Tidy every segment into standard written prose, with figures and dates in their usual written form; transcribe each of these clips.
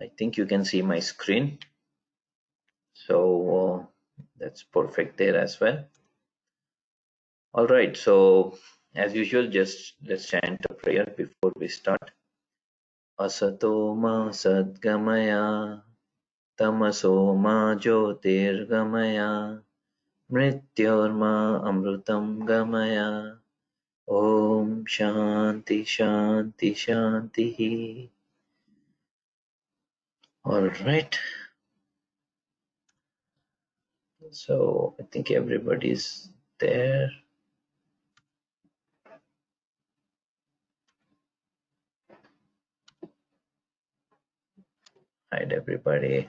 I think you can see my screen. So that's perfect there as well. All right. So as usual, just let's chant a prayer before we start. Asato ma sadgamaya, tamaso ma jyotirgamaya, mrityorma amrutam gamaya. Om Shanti Shanti Shanti. All right. So I think everybody's there. Hi everybody.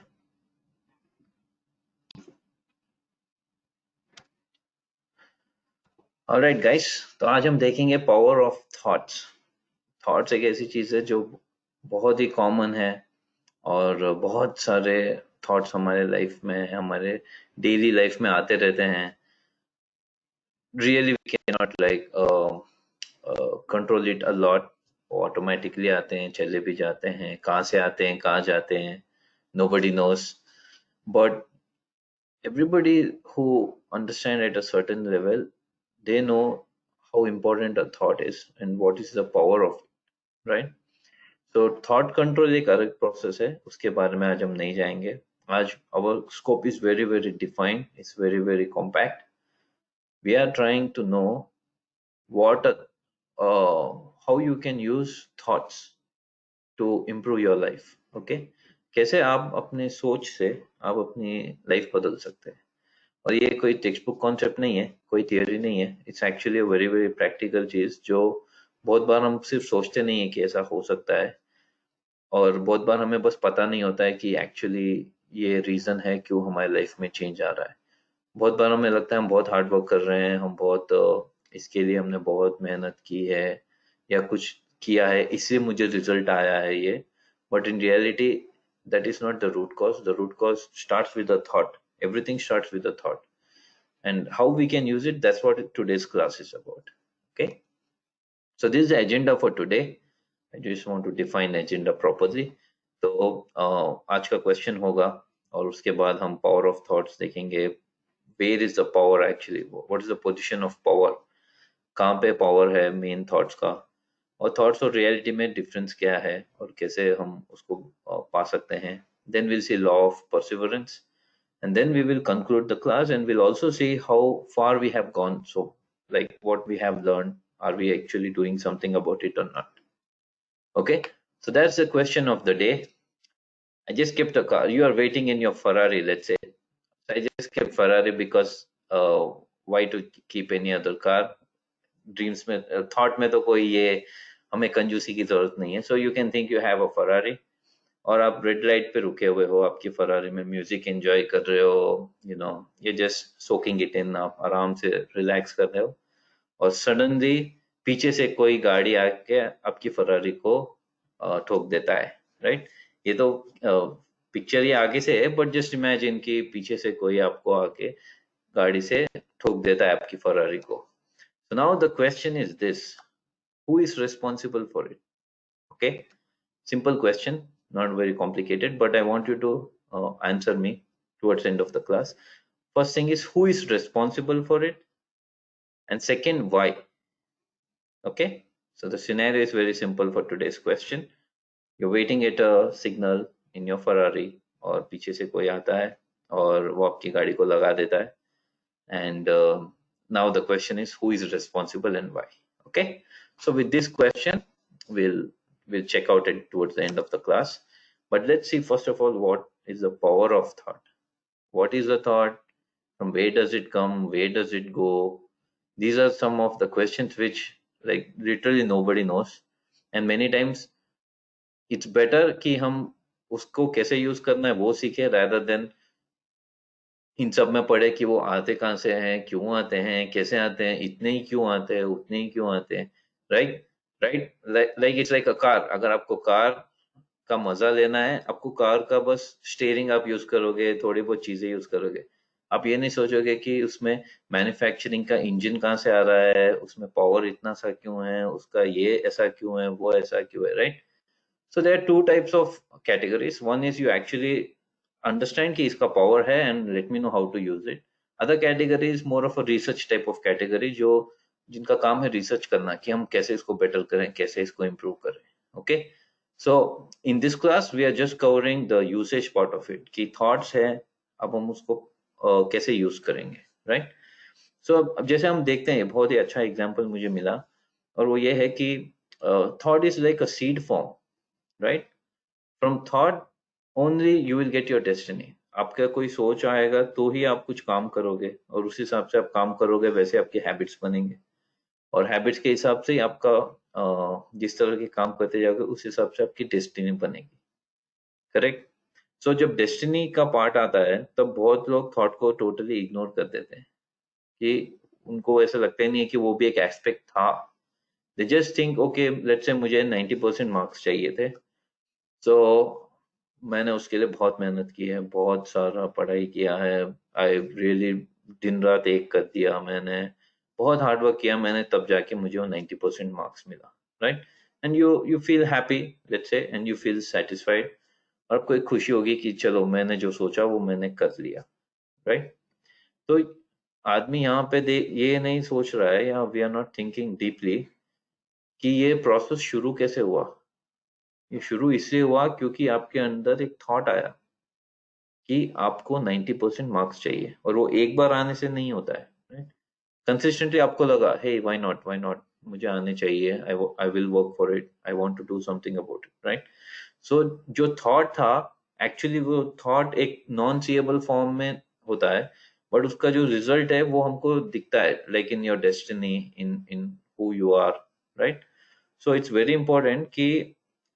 All right guys, तो आज हम देखेंगे power of thoughts. Thoughts एक ऐसी चीज है जो बहुत ही कॉमन है और बहुत सारे थॉट्स हमारे लाइफ में, हमारे डेली लाइफ में आते रहते हैं. Really we cannot like control it a lot. Automatically आते हैं, चले भी जाते हैं, कहाँ से आते हैं, कहाँ जाते हैं, nobody knows. But everybody who understand at a certain level, they know how important a thought is and what is the power of it, right? So thought control एक अलग process है, उसके बारे में आज हम नहीं जाएंगे. आज our scope is very very defined, it's very very compact. We are trying to know what how you can use thoughts to improve your life. Okay, कैसे आप अपने सोच से आप अपनी लाइफ बदल सकते हैं. और ये कोई टेक्स्ट बुक कॉन्सेप्ट नहीं है, कोई थियोरी नहीं है. It's actually very very practical चीज जो बहुत बार हम सिर्फ सोचते नहीं है कि ऐसा हो सकता है, और बहुत बार हमें बस पता नहीं होता है कि एक्चुअली ये रीजन है क्यों हमारी लाइफ में चेंज आ रहा है. बहुत बार हमें लगता है हम बहुत हार्ड वर्क कर रहे हैं, हम बहुत इसके लिए हमने बहुत मेहनत की है या कुछ किया है, इससे मुझे रिजल्ट आया है ये. But in reality that is not the root cause. The root cause starts with a thought. Everything starts with a thought. And how we can use it, that's what today's class is about. Okay, so this is the agenda for today. I just want to define agenda properly. तो आज का question होगा और उसके बाद हम power of thoughts देखेंगे. Where is the power actually, what is the position of power, कहाँ पे पावर है मेन थॉट्स का, और थॉट्स और रियलिटी में डिफरेंस क्या है और कैसे हम उसको पा सकते हैं. Then will see law of perseverance, and then we will conclude the class and we'll also see how far we have gone. So like what we have learned, are we actually doing something about it or not? Okay, so that's the question of the day. I just kept a car. You are waiting in your Ferrari, let's say. So I just kept Ferrari because why to keep any other car? Dreams में, thought में तो कोई ये हमें कंजूसी की जरूरत नहीं है. So you can think you have a Ferrari और आप रेड लाइट पे रुके हुए हो आपकी फरारी में, म्यूजिक एंजॉय कर रहे हो, यू नो, ये जस्ट सोकिंग इट इन, आप आराम से रिलैक्स कर रहे हो, और सडनली पीछे से कोई गाड़ी आके आपकी फरारी को ठोक देता है, राइट? ये तो पिक्चर ये आगे से है, बट जस्ट इमेजिन कि पीछे से कोई आपको आके गाड़ी से ठोक देता है आपकी फरारी को. So now the question is this, who is responsible for it? Okay, simple question, not very complicated, but I want you to answer me towards the end of the class. First thing is, who is responsible for it, and second, why? Okay, so the scenario is very simple for today's question. You're waiting at a signal in your Ferrari और पीछे से कोई आता है और वो आपकी गाड़ी को लगा देता है, and now the question is, who is responsible and why? Okay, so with this question we'll check out it towards the end of the class. But let's see first of all, what is the power of thought? What is the thought? From where does it come? Where does it go? These are some of the questions which like literally nobody knows, and many times it's better कि हम उसको कैसे use करना है वो सीखे, rather than इन सब में पढ़े कि वो आते कहाँ से हैं, क्यों आते हैं, कैसे आते हैं, इतने ही क्यों आते हैं, उतने ही क्यों आते हैं, right? Right, like it's like a car. अगर आपको कार का मजा लेना है, आपको कार का बस स्टीयरिंग आप यूज करोगे, थोड़ी बहुत चीजें यूज करोगे, आप ये नहीं सोचोगे कि उसमें मैन्युफैक्चरिंग का इंजन कहाँ से आ रहा है, उसमें पावर इतना सा क्यों है, उसका ये ऐसा क्यों है, वो ऐसा क्यों है, right? So there are two types of categories. One is you actually understand कि इसका power है and let me know how to use it. Other category is more of a research type of category जो जिनका काम है research करना कि हम कैसे इसको बेटर करें, कैसे इसको इम्प्रूव करें. Okay, so in this class we are just covering the usage part of it कि थॉट्स है, अब हम उसको कैसे यूज करेंगे, राइट. सो अब जैसे हम देखते हैं, बहुत ही अच्छा एग्जांपल मुझे मिला और वो ये है कि thought is like a seed form, right. From thought only you will get your destiny. आपका कोई सोच आएगा तो ही आप कुछ काम करोगे और उस हिसाब से आप काम करोगे, वैसे आपकी हैबिट्स बनेंगे और हैबिट्स के हिसाब से आपका जिस तरह के काम करते जाओगे उस हिसाब से आपकी डेस्टिनी बनेगी, करेक्ट. सो जब डेस्टिनी का पार्ट आता है तब बहुत लोग थॉट को टोटली इग्नोर कर देते हैं कि उनको ऐसा लगता ही नहीं है कि वो भी एक एस्पेक्ट था. They just think okay let's say मुझे 90% मार्क्स चाहिए थे, सो मैंने उसके लिए बहुत मेहनत की है, बहुत सारा पढ़ाई किया है, आई रियली दिन रात एक कर दिया, मैंने बहुत हार्ड वर्क किया मैंने, तब जाके मुझे वो 90% मार्क्स मिला, right. And you feel happy let's say and you feel satisfied और आपको एक खुशी होगी कि चलो मैंने जो सोचा वो मैंने कर लिया, राइट. तो आदमी यहाँ पे ये नहीं सोच रहा है, या we are not thinking deeply कि ये प्रोसेस शुरू कैसे हुआ. ये शुरू इसलिए हुआ क्योंकि आपके अंदर एक थॉट आया कि आपको 90% मार्क्स चाहिए और वो एक बार आने से नहीं होता है, राइट. कंसिस्टेंटली आपको लगा हे व्हाई नॉट मुझे आने चाहिए, I will work for it, I want to do something about it, right. So जो थॉट था एक्चुअली वो थॉट एक नॉन सीएबल फॉर्म में होता है, बट उसका जो रिजल्ट है वो हमको दिखता है like in your destiny, in in who you are, right. So it's very important कि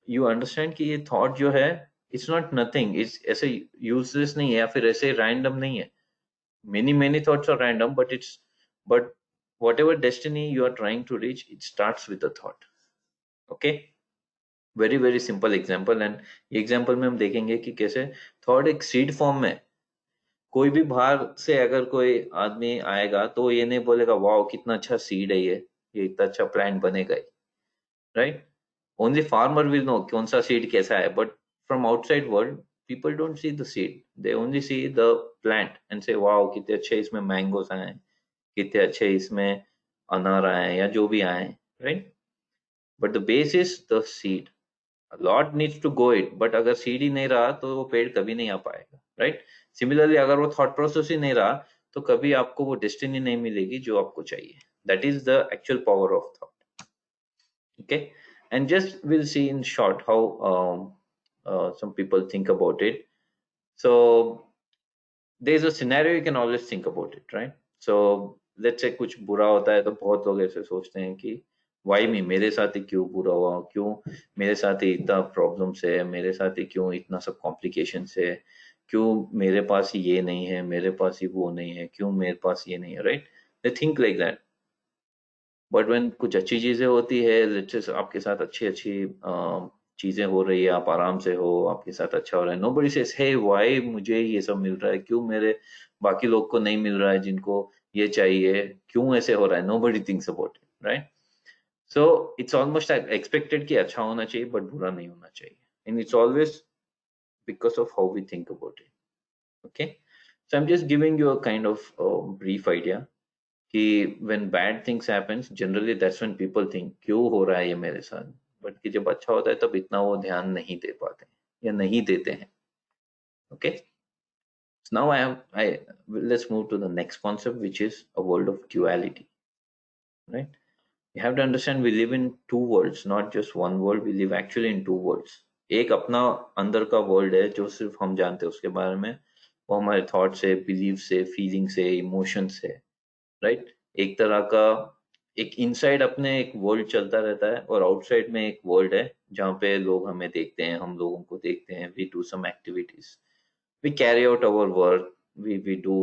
यू अंडरस्टैंड कि ये थॉट जो है इट्स नॉट नथिंग, इट्स ऐसे यूजलेस नहीं है या फिर ऐसे रैंडम नहीं है. Many thoughts are random, but whatever destiny you are trying to reach, it starts with a thought. Okay, very simple example. And ये एग्जाम्पल में हम देखेंगे कि कैसे थॉट एक सीड फॉर्म में, कोई भी बाहर से अगर कोई आदमी आएगा तो ये नहीं बोलेगा वाओ कितना अच्छा सीड है ये इतना अच्छा प्लांट बनेगा, right. Only farmer will know कौन सा सीड कैसा है, but from outside world people don't see the seed, they only see the plant and say wow कितने अच्छे इसमें मैंगोस आए हैं, कितने अच्छे इसमें अनार आए हैं या जो भी आए हैं, right. But the base is the seed. Lot needs to go it, but अगर सीड ही नहीं रहा तो वो पेड़ कभी नहीं आ पाएगा, राइट. सिमिलरली अगर वो थॉट प्रोसेस ही नहीं रहा तो कभी आपको वो डेस्टिनी नहीं मिलेगी जो आपको चाहिए. That is the actual power of thought. Okay, and just we'll see in short how some people think about it. So there's a scenario you can always think about it, right? So let's say कुछ बुरा होता है तो बहुत लोग ऐसे सोचते हैं कि वाई मी, मेरे साथ ही क्यों बुरा हुआ, क्यों मेरे साथ ही इतना प्रॉब्लम्स है, मेरे साथ ही क्यों इतना सब कॉम्प्लिकेशन है, क्यों मेरे पास ही ये नहीं है, मेरे पास ही वो नहीं है, क्यों मेरे पास ये नहीं है, right. They think like that. But when कुछ अच्छी चीजें होती है, लेट्स से आपके साथ अच्छी अच्छी चीजें हो रही है, आप आराम से हो, आपके साथ अच्छा हो रहा है, नोबडी सेज हे व्हाई मुझे ये सब मिल रहा है, क्यों मेरे बाकी लोग को नहीं मिल रहा है जिनको ये चाहिए, क्यों ऐसे हो रहा है, nobody thinks about it, right. So it's almost expected कि अच्छा होना चाहिए बट बुरा नहीं होना चाहिए, and it's always because of how we think about it. Okay, so I am just giving you a kind of brief idea कि when bad things happens generally that's when people think क्यों हो रहा है ये मेरे साथ, but कि जब अच्छा होता है तब इतना वो ध्यान नहीं दे पाते या नहीं देते हैं. Okay, so now I let's move to the next concept which is a world of duality, right. You have to understand we live in two worlds, not just one world, we live actually in two worlds. एक अपना अंदर का world है जो सिर्फ हम जानते हैं उसके बारे में, वो हमारे थॉट से, बिलीव से, फीलिंग से, इमोशन से, राइट. एक तरह का एक इनसाइड अपने एक वर्ल्ड चलता रहता है और आउटसाइड में एक वर्ल्ड है जहाँ पे लोग हमें देखते हैं, हम लोगों को देखते हैं, we do some activities, we carry out our work, we do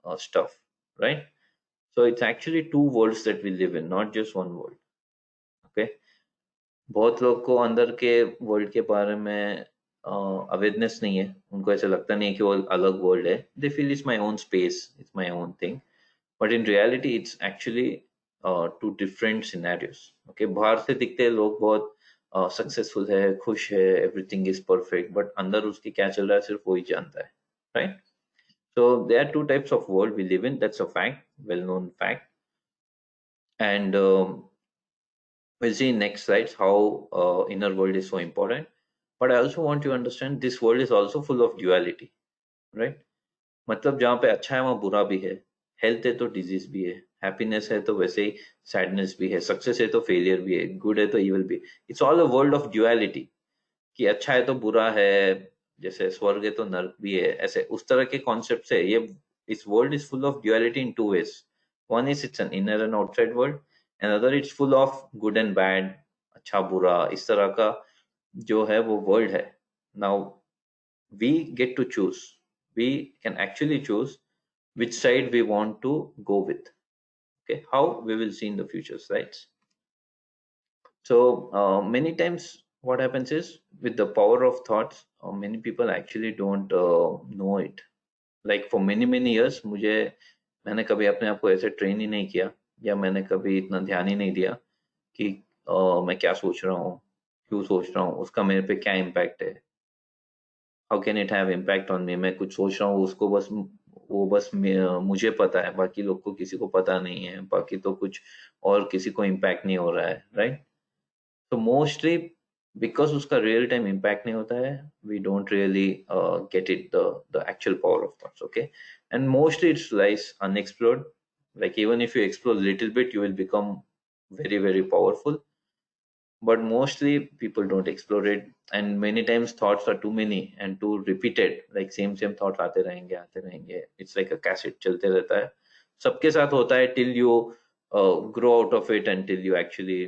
stuff, right. So it's actually two worlds that we live in, not just one world. Okay, बहुत लोग को अंदर के वर्ल्ड के बारे में अवेयरनेस नहीं है, उनको ऐसा लगता नहीं है कि वो अलग वर्ल्ड है, they feel it's my own space, it's my own thing. But in reality it's actually two different scenarios. Okay, बाहर से दिखते हैं लोग बहुत सक्सेसफुल है, खुश है, एवरीथिंग इज परफेक्ट, बट अंदर उसके क्या चल रहा है सिर्फ वही जानता है, right? So there are two types of world we live in. That's a fact, well-known fact. And we'll see in next slides how inner world is so important. But I also want you to understand this world is also full of duality, right? मतलब जहाँ पे अच्छा है वहाँ बुरा भी है, health है तो डिजीज भी है, हैप्पीनेस है तो वैसे ही सैडनेस भी है, सक्सेस है तो फेलियर भी है, गुड है तो इविल भी। It's all a world of duality, कि अच्छा है तो बुरा है, जैसे स्वर्ग है तो नर्क भी है, ऐसे उस तरह के कॉन्सेप्ट है ये। इस world is full of duality in two ways. One is it's an inner and outside world, and other it's full of good and bad, अच्छा बुरा, इस तरह का जो है वो वर्ल्ड है। Now we get to choose, we can actually choose which side we want to go with. Okay, how we will see in the future slides. So many times what happens is with the power of thoughts, many people actually don't know it. Like for many years मुझे, मैंने कभी अपने आप को ऐसे train ही नहीं किया, या मैंने कभी इतना ध्यान ही नहीं दिया कि मैं क्या सोच रहा हूँ, क्यों सोच रहा हूँ, उसका मेरे पे क्या इम्पैक्ट है, how can it have impact on me. मैं कुछ सोच रहा हूँ उसको बस, वो बस मुझे पता है, बाकी लोग को किसी को पता नहीं है, बाकी तो कुछ और किसी को इम्पैक्ट नहीं हो रहा है, राइट? तो मोस्टली बिकॉज उसका रियल टाइम इम्पैक्ट नहीं होता है, we don't really get it the actual power of thoughts, okay? And mostly it's lies unexplored, like even if you explore a little bit you will become very powerful, but mostly people don't explore it, and many times thoughts are too many and too repeated, like same thoughts आते रहेंगे, it's like a cassette चलते रहता है, सबके साथ होता है till you grow out of it, until you actually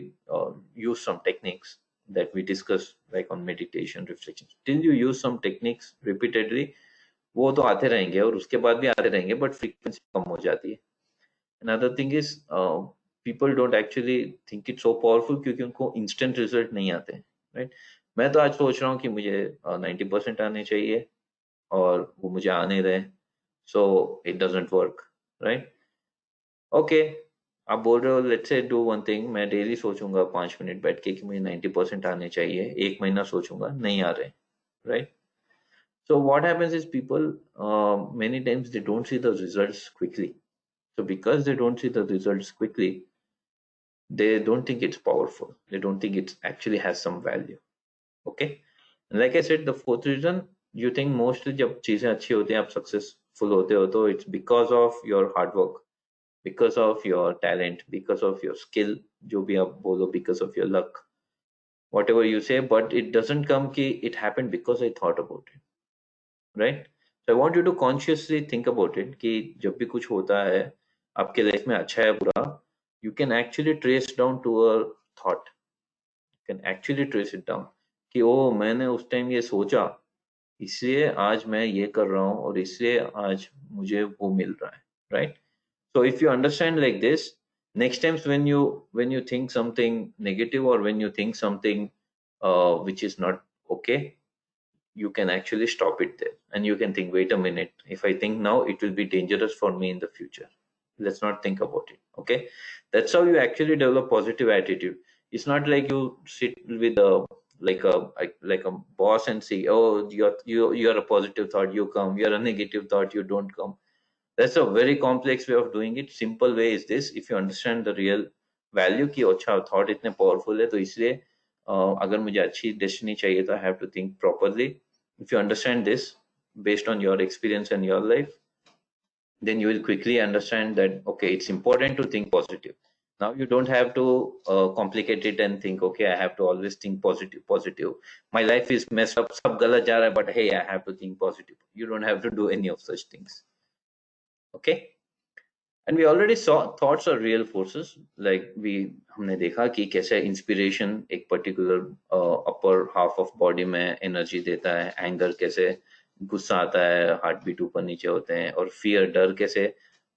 use some techniques that we discuss like on meditation reflection, till you use some techniques repeatedly, वो तो आते रहेंगे और उसके बाद भी आते रहेंगे, but frequency कम हो जाती है। Another thing is people don't actually think it's so powerful क्योंकि उनको instant result नहीं आते, right? मैं तो आज सोच रहा हूँ कि मुझे 90% आने चाहिए और वो मुझे आने रहे, so it doesn't work, right? Okay, आप बोल रहे हो let's say do one thing, मैं डेली सोचूंगा 5 मिनट बैठ के कि मुझे 90% आने चाहिए, एक महीना सोचूंगा नहीं आ रहे, right? So what happens is people many times they don't see the results quickly. So because they don't see the results quickly, they don't think it's powerful, they don't think it actually has some value, okay? And like I said, the fourth reason, you think mostly जब चीजें अच्छी होती हैं, आप successful होते हो, तो it's because of your hard work, because of your talent, because of your skill, जो भी आप बोलो, because of your luck, whatever you say, but it doesn't come कि it happened because I thought about it, right? So I want you to consciously think about it कि जब भी कुछ होता है आपके लाइफ में, अच्छा है बुरा, you can actually trace down to a thought, can actually trace it down कि ओ मैंने उस टाइम ये सोचा, इसलिए आज मैं ये कर रहा हूँ और इसलिए आज मुझे वो मिल रहा है, right? So if you understand like this, next times when you think something negative, or when you think something which is not okay, you can actually stop it there and you can think, wait a minute, if I think now it will be dangerous for me in the future, let's not think about it, okay? That's how you actually develop positive attitude. It's not like you sit with a like a boss and say, oh, you're a positive thought, you come, you're a negative thought, you don't come. That's a very complex way of doing it. Simple way is this: if you understand the real value कि अच्छा thought इतने powerful है, तो इसलिए अगर मुझे अच्छी destiny चाहिए तो I have to think properly. If you understand this based on your experience and your life, then you will quickly understand that okay, it's important to think positive. Now you don't have to complicate it and think, okay, I have to always think positive. My life is messed up, सब गलत जा रहा है, but hey, I have to think positive. You don't have to do any of such things. Okay? And we already saw thoughts are real forces. Like हमने देखा कि कैसे inspiration एक particular upper half of body में energy देता है, anger कैसे गुस्सा आता है, हार्ट बीट ऊपर नीचे होते हैं, और फियर डर कैसे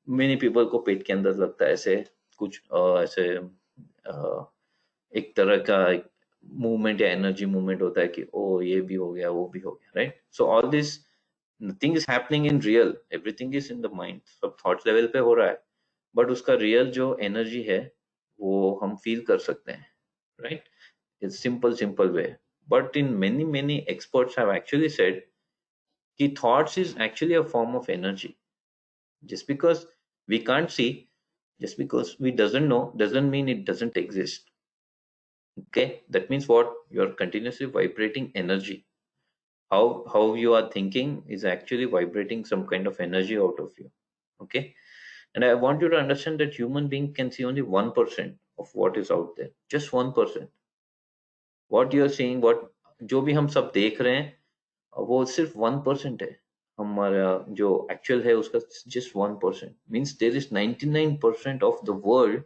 मेनी पीपल को पेट के अंदर लगता है, ऐसे कुछ ऐसे एक तरह का मूवमेंट या एनर्जी मूवमेंट होता है कि ओ ये भी हो गया, वो भी हो गया, right? So all this nothing is happening in real, everything is in the mind, सब थॉट लेवल पे हो रहा है, बट उसका रियल जो एनर्जी है वो हम फील कर सकते हैं, right? It's simple way. But in many experts have actually said that thoughts is actually a form of energy. Just because we can't see, just because we doesn't know, doesn't mean it doesn't exist. Okay, that means what? You're continuously vibrating energy. How you are thinking is actually vibrating some kind of energy out of you. Okay, and I want you to understand that human being can see only 1% of what is out there. Just 1%. What you're seeing, what जो भी हम सब देख रहे हैं वो सिर्फ 1% है. हमारा जो एक्चुअल है उसका just 1%. Means there is 99% of the world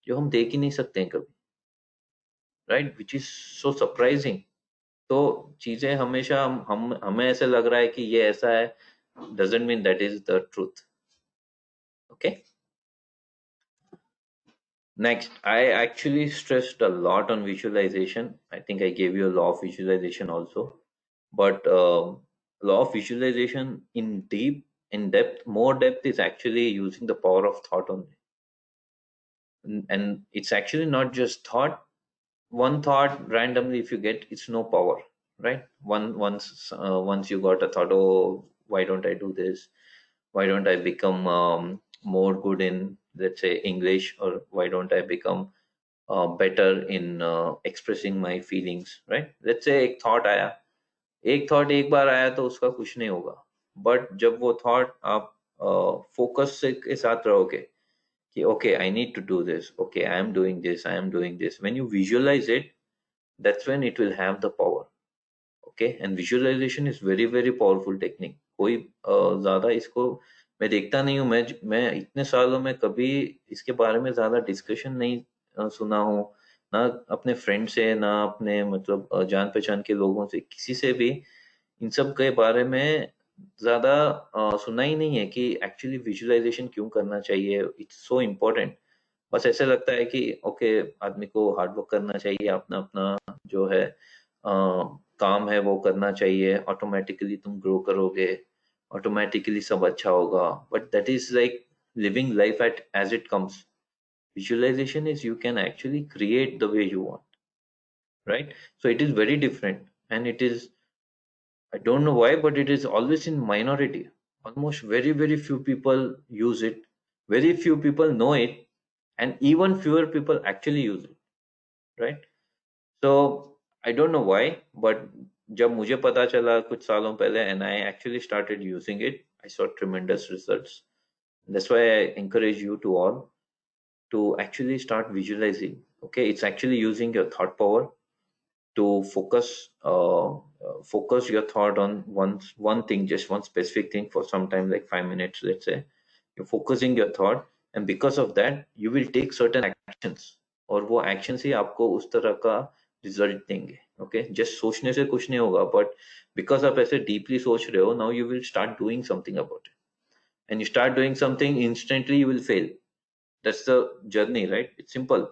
जो हम देख ही नहीं सकते हैं कभी. Right, which is so surprising. तो चीजें हमेशा हम हमें ऐसे लग रहा है कि ये ऐसा है, doesn't mean that is the truth. Okay. Next, I actually stressed a lot on visualization. I think I gave you a law of visualization also, but law of visualization in depth, more depth is actually using the power of thought only. And it's actually not just thought. One thought randomly, if you get, it's no power, right? Once you got a thought, oh, why don't I do this? Why don't I become more good in, let's say, English, or why don't I become better in expressing my feelings, right? Let's say एक thought एक बार आया तो उसका कुछ नहीं होगा. But जब वो थॉट आप फोकस से के साथ रहोगे कि okay, I need to do this, okay, I am doing this, I am doing this, when you visualize it, that's when it will have the power. Okay, and visualization is very powerful technique. कोई ज्यादा इसको मैं देखता नहीं हूँ. मैं इतने सालों में कभी इसके बारे में ज्यादा डिस्कशन नहीं सुना हूँ, ना अपने फ्रेंड से, ना अपने मतलब जान पहचान के लोगों से, किसी से भी इन सब के बारे में ज्यादा सुना ही नहीं है कि एक्चुअली विजुअलाइजेशन क्यों करना चाहिए. It's so important. बस ऐसे लगता है कि ओके, आदमी को हार्ड वर्क करना चाहिए, अपना अपना जो है काम है वो करना चाहिए, ऑटोमेटिकली तुम ग्रो करोगे, ऑटोमेटिकली सब अच्छा होगा. But that is like living life at as it comes. Visualization is you can actually create the way you want, right? So it is very different, and it is, I don't know why, but it is always in minority. Almost very few people use it. Very few people know it, and even fewer people actually use it, right? So I don't know why, but जब मुझे पता चला कुछ सालों पहले, and I actually started using it, I saw tremendous results. That's why I encourage you to all to actually start visualizing. Okay, it's actually using your thought power to focus your thought on one thing, just one specific thing for some time, like 5 minutes, let's say. You're focusing your thought, and because of that you will take certain actions, और वो actions ही आपको उस तरह का result देंगे. Okay, just सोचने से कुछ नहीं होगा, but because आप ऐसे deeply सोच रहे हो, now you will start doing something about it, and you start doing something, instantly you will fail. That's the journey, right? It's simple.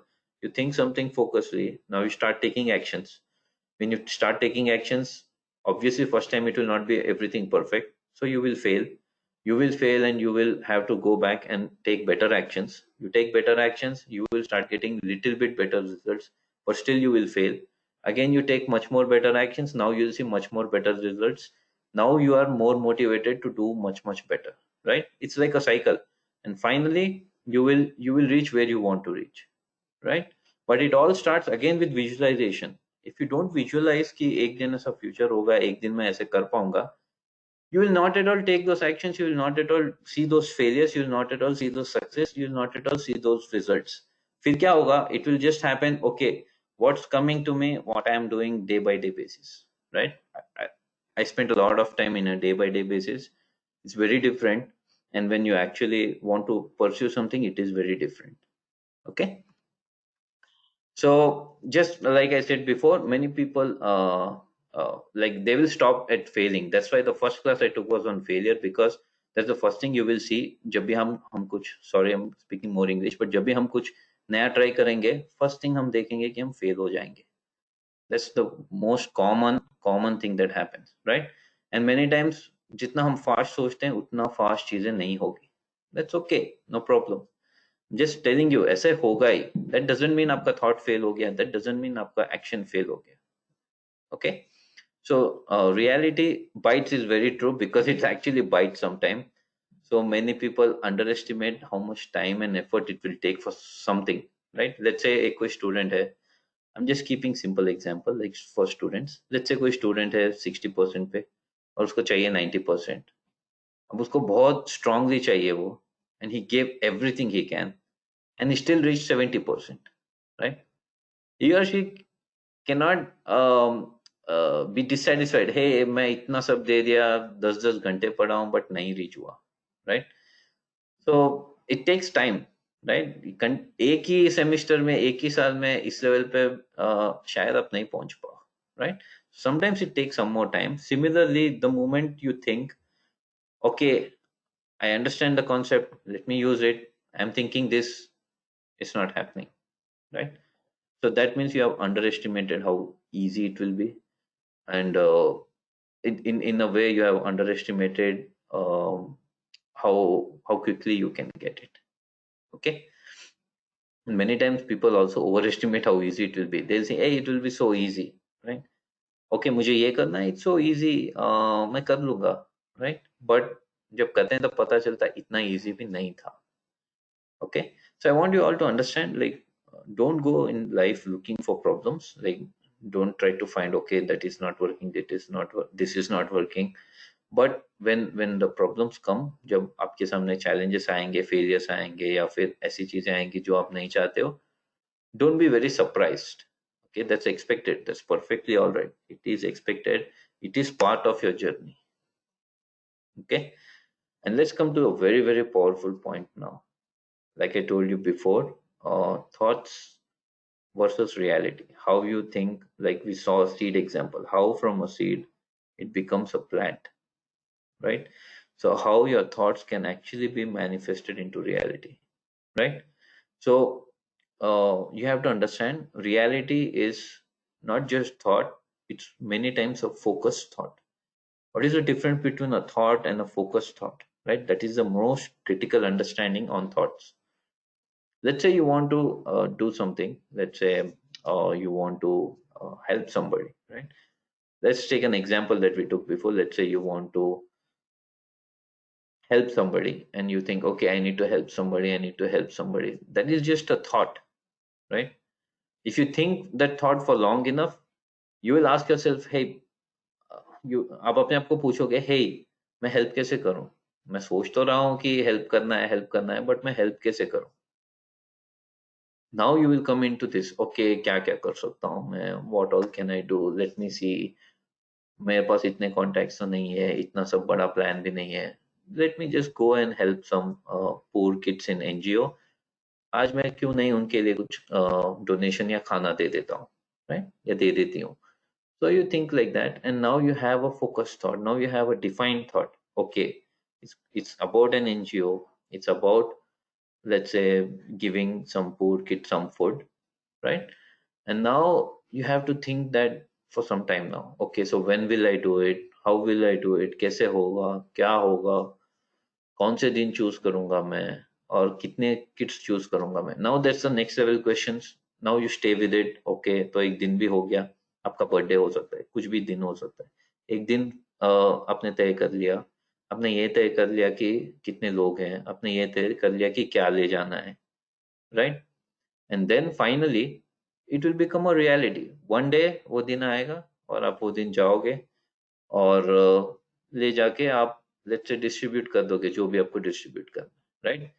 You think something focusedly, now you start taking actions. When you start taking actions, obviously first time it will not be everything perfect, so you will fail. You will fail, and you will have to go back and take better actions. You take better actions, you will start getting little bit better results, but still you will fail. Again, you take much more better actions, now you'll see much more better results. Now you are more motivated to do much better, right? It's like a cycle, and finally you will reach where you want to reach, right? But it all starts again with visualization. If you don't visualize कि एक दिन ऐसा future होगा, एक दिन मैं ऐसे कर पाऊंगा, you will not at all take those actions, you will not at all see those failures, you will not at all see those success, you will not at all see those results. फिर क्या होगा? It will just happen. Okay, what's coming to me, what I am doing day by day basis, right? I spent a lot of time in a day by day basis. It's very different, and when you actually want to pursue something, it is very different. Okay. So just like I said before, many people like they will stop at failing. That's why the first class I took was on failure, because that's the first thing you will see. जब भी हम कुछ, sorry I'm speaking more English, but जब भी हम कुछ नया try करेंगे, first thing हम देखेंगे कि हम फेल हो जाएंगे. That's the most common thing that happens, right? And many times जितना हम फास्ट सोचते हैं उतना फास्ट चीजें नहीं होगी. That's okay, no problem. Just telling you ऐसे होगा ही, दैट डजंट मीन आपका थॉट फेल हो गया, दैट डजंट मीन आपका एक्शन फेल हो गया. Okay. So reality bites is very true because it actually bites sometime. So many people underestimate how much time and effort it will take for something, right? Let's say एक कोई student है, I'm just keeping simple example like for students. Let's say कोई student है 60% पे और उसको चाहिए 90%. अब उसको बहुत strongly चाहिए वो, and he gave everything he can and he still reached 70%, right? He or she cannot be dissatisfied. Hey, मैं इतना सब दे दिया, 10-10 घंटे पढ़ा हूँ बट नहीं रीच हुआ, right? So it takes time, right? एक ही सेमेस्टर में, एक ही साल में इस लेवल पे शायद आप नहीं पहुंच पाओ, right? Sometimes it takes some more time. Similarly, the moment you think, okay, I understand the concept, let me use it, I'm thinking this, it's not happening, right? So that means you have underestimated how easy it will be, and in a way you have underestimated how quickly you can get it. Okay. And many times people also overestimate how easy it will be. They'll say, hey, it will be so easy, right? Okay, मुझे ये करना है, it's so easy, मैं कर लूंगा, right? But जब करते हैं तब पता चलता है इतना easy भी नहीं था. Okay. So I want you all to understand, like, don't go in life looking for problems. Like, don't try to find, okay, that is not working, this is not working. But when the problems come, जब आपके सामने challenges आएंगे, failures आएंगे, या फिर ऐसी चीजें आएंगी जो आप नहीं चाहते हो, don't be very surprised. Okay, that's expected, that's perfectly all right, it is expected, it is part of your journey. Okay. And let's come to a very, very powerful point now. Like I told you before, thoughts versus reality, how you think. Like we saw a seed example, how from a seed it becomes a plant, right? So how your thoughts can actually be manifested into reality, right? So you have to understand, reality is not just thought, it's many times a focused thought. What is the difference between a thought and a focused thought, right? That is the most critical understanding on thoughts. Let's say you want to do something. Let's say you want to help somebody, right? Let's take an example that we took before. Let's say you want to help somebody and you think, okay, I need to help somebody, I need to help somebody. That is just a thought, right? If you think that thought for long enough, you will ask yourself, hey, you आप अपने आप को पूछोगे, hey, मैं help कैसे करूं? मैं सोच तो रहा हूं कि हेल्प करना है, बट मैं हेल्प कैसे करूं? Now you will come into this, okay, क्या क्या कर सकता हूं मैं, what all can I do, let me see. मेरे पास इतने कॉन्टैक्ट्स तो नहीं है, इतना सब बड़ा प्लान भी नहीं है. Let me just go and help some poor kids in NGO. आज मैं क्यों नहीं उनके लिए कुछ डोनेशन या खाना दे देता हूँ, राइट? या दे देती हूँ. So you think like that, and now you have a focused thought. Now you have a defined thought. Okay, it's about an NGO. It's about, let's say, giving some poor kid some food, right? And now you have to think that for some time now. Okay, so when will I do it? How will I do it? कैसे होगा? क्या होगा? कौन से दिन choose करूंगा मैं, और कितने किट्स चूज करूंगा मैं? Now that's the next level questions. Now you stay with it. Okay, तो एक दिन भी हो गया, आपका बर्थडे हो सकता है, कुछ भी दिन हो सकता है. एक दिन आपने तय कर लिया, आपने ये तय कर लिया कि कितने लोग हैं, आपने ये तय कर लिया कि क्या ले जाना है, right? And then finally it will become a reality. One day वो दिन आएगा और आप वो दिन जाओगे और ले जाके आप लेट्स से डिस्ट्रीब्यूट कर दोगे जो भी आपको डिस्ट्रीब्यूट करना है, राइट?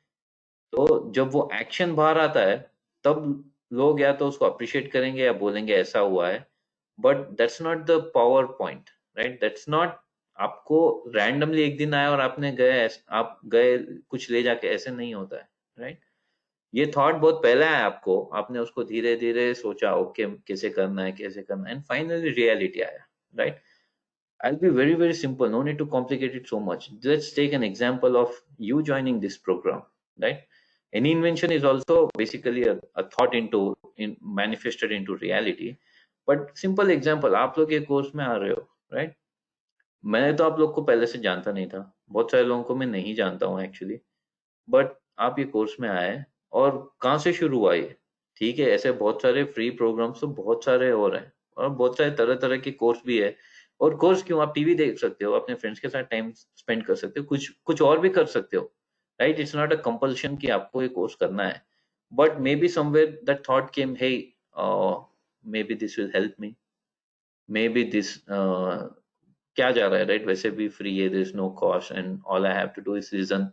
तो जब वो एक्शन बाहर आता है, तब लोग या तो उसको अप्रिशिएट करेंगे या बोलेंगे ऐसा हुआ है. But that's not the power point, right? That's not आपको रैंडमली एक दिन आया और आपने आप गए कुछ ले जाके, ऐसे नहीं होता है, राइट? ये थॉट बहुत पहले आया आपको, आपने उसको धीरे धीरे सोचा, ओके कैसे करना है, कैसे करना है, एंड फाइनली रियलिटी आया, right? I'll be very, very simple. No need to complicate it so much. Let's take an example of you joining this program, right? Any invention is also basically a thought manifested into reality. But simple example, आप लोग ये course में आ रहे हो, right? मैंने तो आप लोग को पहले से जानता नहीं था, बहुत सारे लोगों को मैं नहीं जानता हूँ एक्चुअली. बट आप ये कोर्स में आए और कहाँ से शुरू हुआ ये? ठीक है, ऐसे बहुत सारे फ्री प्रोग्राम्स तो बहुत सारे हो रहे हैं, और बहुत सारे तरह तरह के कोर्स भी है। और कोर्स क्यों, आप टीवी देख सकते हो, अपने फ्रेंड्स के साथ टाइम स्पेंड कर सकते हो, कुछ कुछ और भी कर सकते हो, right? It's not a compulsion कि आपको ये कोर्स करना है, but maybe somewhere that thought came, hey maybe this will help me, maybe this, क्या जा रहा है, राइट? वैसे भी फ्री है, there is no cost and all I have to do is reason,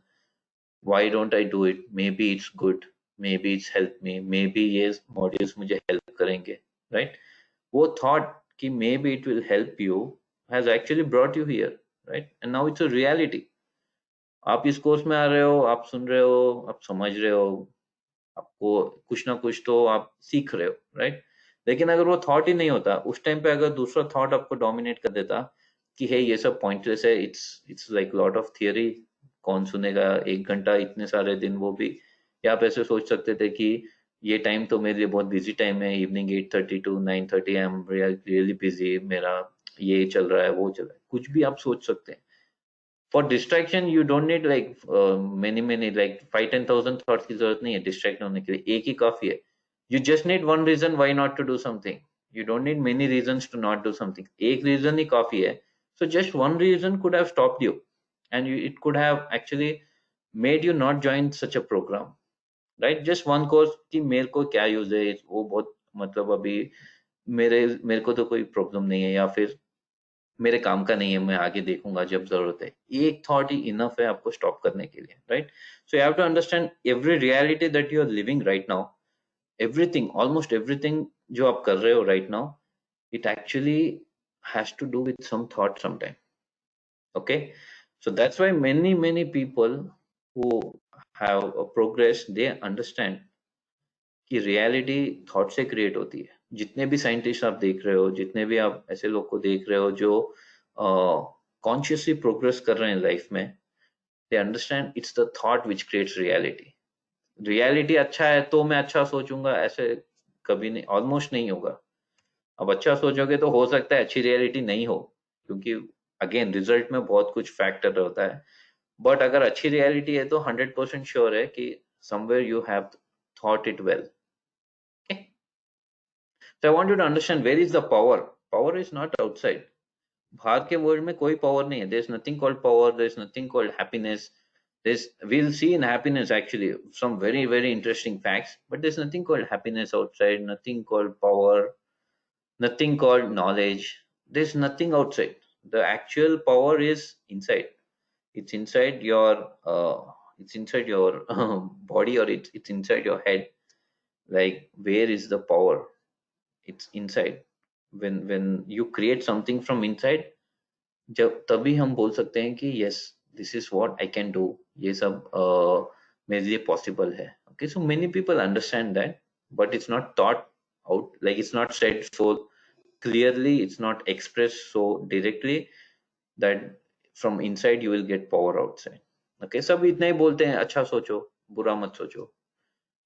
why don't I do it? Maybe it's good, maybe it's helped me, maybe ये modules मुझे help करेंगे, right? वो thought कि maybe it will help you has actually brought you here, right? And now it's a reality. आप इस course में आ रहे हो, आप सुन रहे हो, आप समझ रहे हो, आपको कुछ ना कुछ तो आप सीख रहे हो, राइट? लेकिन अगर वो थॉट ही नहीं होता उस टाइम पे, अगर दूसरा थॉट आपको डोमिनेट कर देता कि हे ये सब पॉइंटलेस है, it's it's like lot of theory, कौन सुनेगा 1 घंटा इतने सारे दिन, वो भी। या आप ऐसे सोच सकते थे कि ये टाइम तो मेरे लिए बहुत बिजी टाइम है, evening 8:30 to 9:30, I am really busy, मेरा ये चल रहा है, वो चल रहा है, कुछ भी आप सोच सकते हैं। For distraction you don't need like many many like 5-10,000 thoughts की जरूरत नहीं है डिस्ट्रैक्ट होने के लिए, एक ही काफी है। You just need one reason why not to do something, you don't need many reasons to not do something, एक रीजन ही काफी है। So just one reason could have stopped you, and you, it could have actually made you not join such a program, right? Just one course कि मेरे को क्या use है, वो बहुत मतलब अभी मेरे मेरे को तो कोई प्रॉब्लम नहीं है, या फिर मेरे काम का नहीं है, मैं आगे देखूंगा जब जरूरत है, एक थॉट ही इनफ है आपको स्टॉप करने के लिए, right? So you have to understand every reality that you are living right now, everything, almost everything जो आप कर रहे हो right now, it actually has to do with some thought sometime. Okay, so that's why many people who have progressed, they understand कि reality thought से create होती है। जितने भी साइंटिस्ट आप देख रहे हो, जितने भी आप ऐसे लोग को देख रहे हो जो कॉन्शियसली प्रोग्रेस कर रहे हैं लाइफ में, they understand it's the thought which creates reality. Reality अच्छा है तो मैं अच्छा सोचूंगा, ऐसे कभी नहीं, ऑलमोस्ट नहीं होगा। अब अच्छा सोचोगे तो हो सकता है अच्छी रियलिटी नहीं हो, क्योंकि अगेन रिजल्ट में बहुत कुछ फैक्टर होता है। बट अगर अच्छी रियलिटी है तो 100% श्योर है कि somewhere you have thought it well. So I want you to understand where is the power. Power is not outside. बाहर के वर्ल्ड में कोई पावर नहीं है. There is nothing called power. There is nothing called happiness. There's, we'll see in happiness actually some very interesting facts. But there's nothing called happiness outside. Nothing called power. Nothing called knowledge. There's nothing outside. The actual power is inside. It's inside your. It's inside your body, or it's inside your head. Like, where is the power? It's inside. When you create something from inside, जब तभी हम बोल सकते हैं कि yes, this is what I can do, ये सब मेरे लिए possible है। Okay, so many people understand that, but it's not thought out, like it's not said so clearly, it's not expressed so directly that from inside you will get power outside. Okay, सब इतना ही बोलते हैं, अच्छा सोचो, बुरा मत सोचो,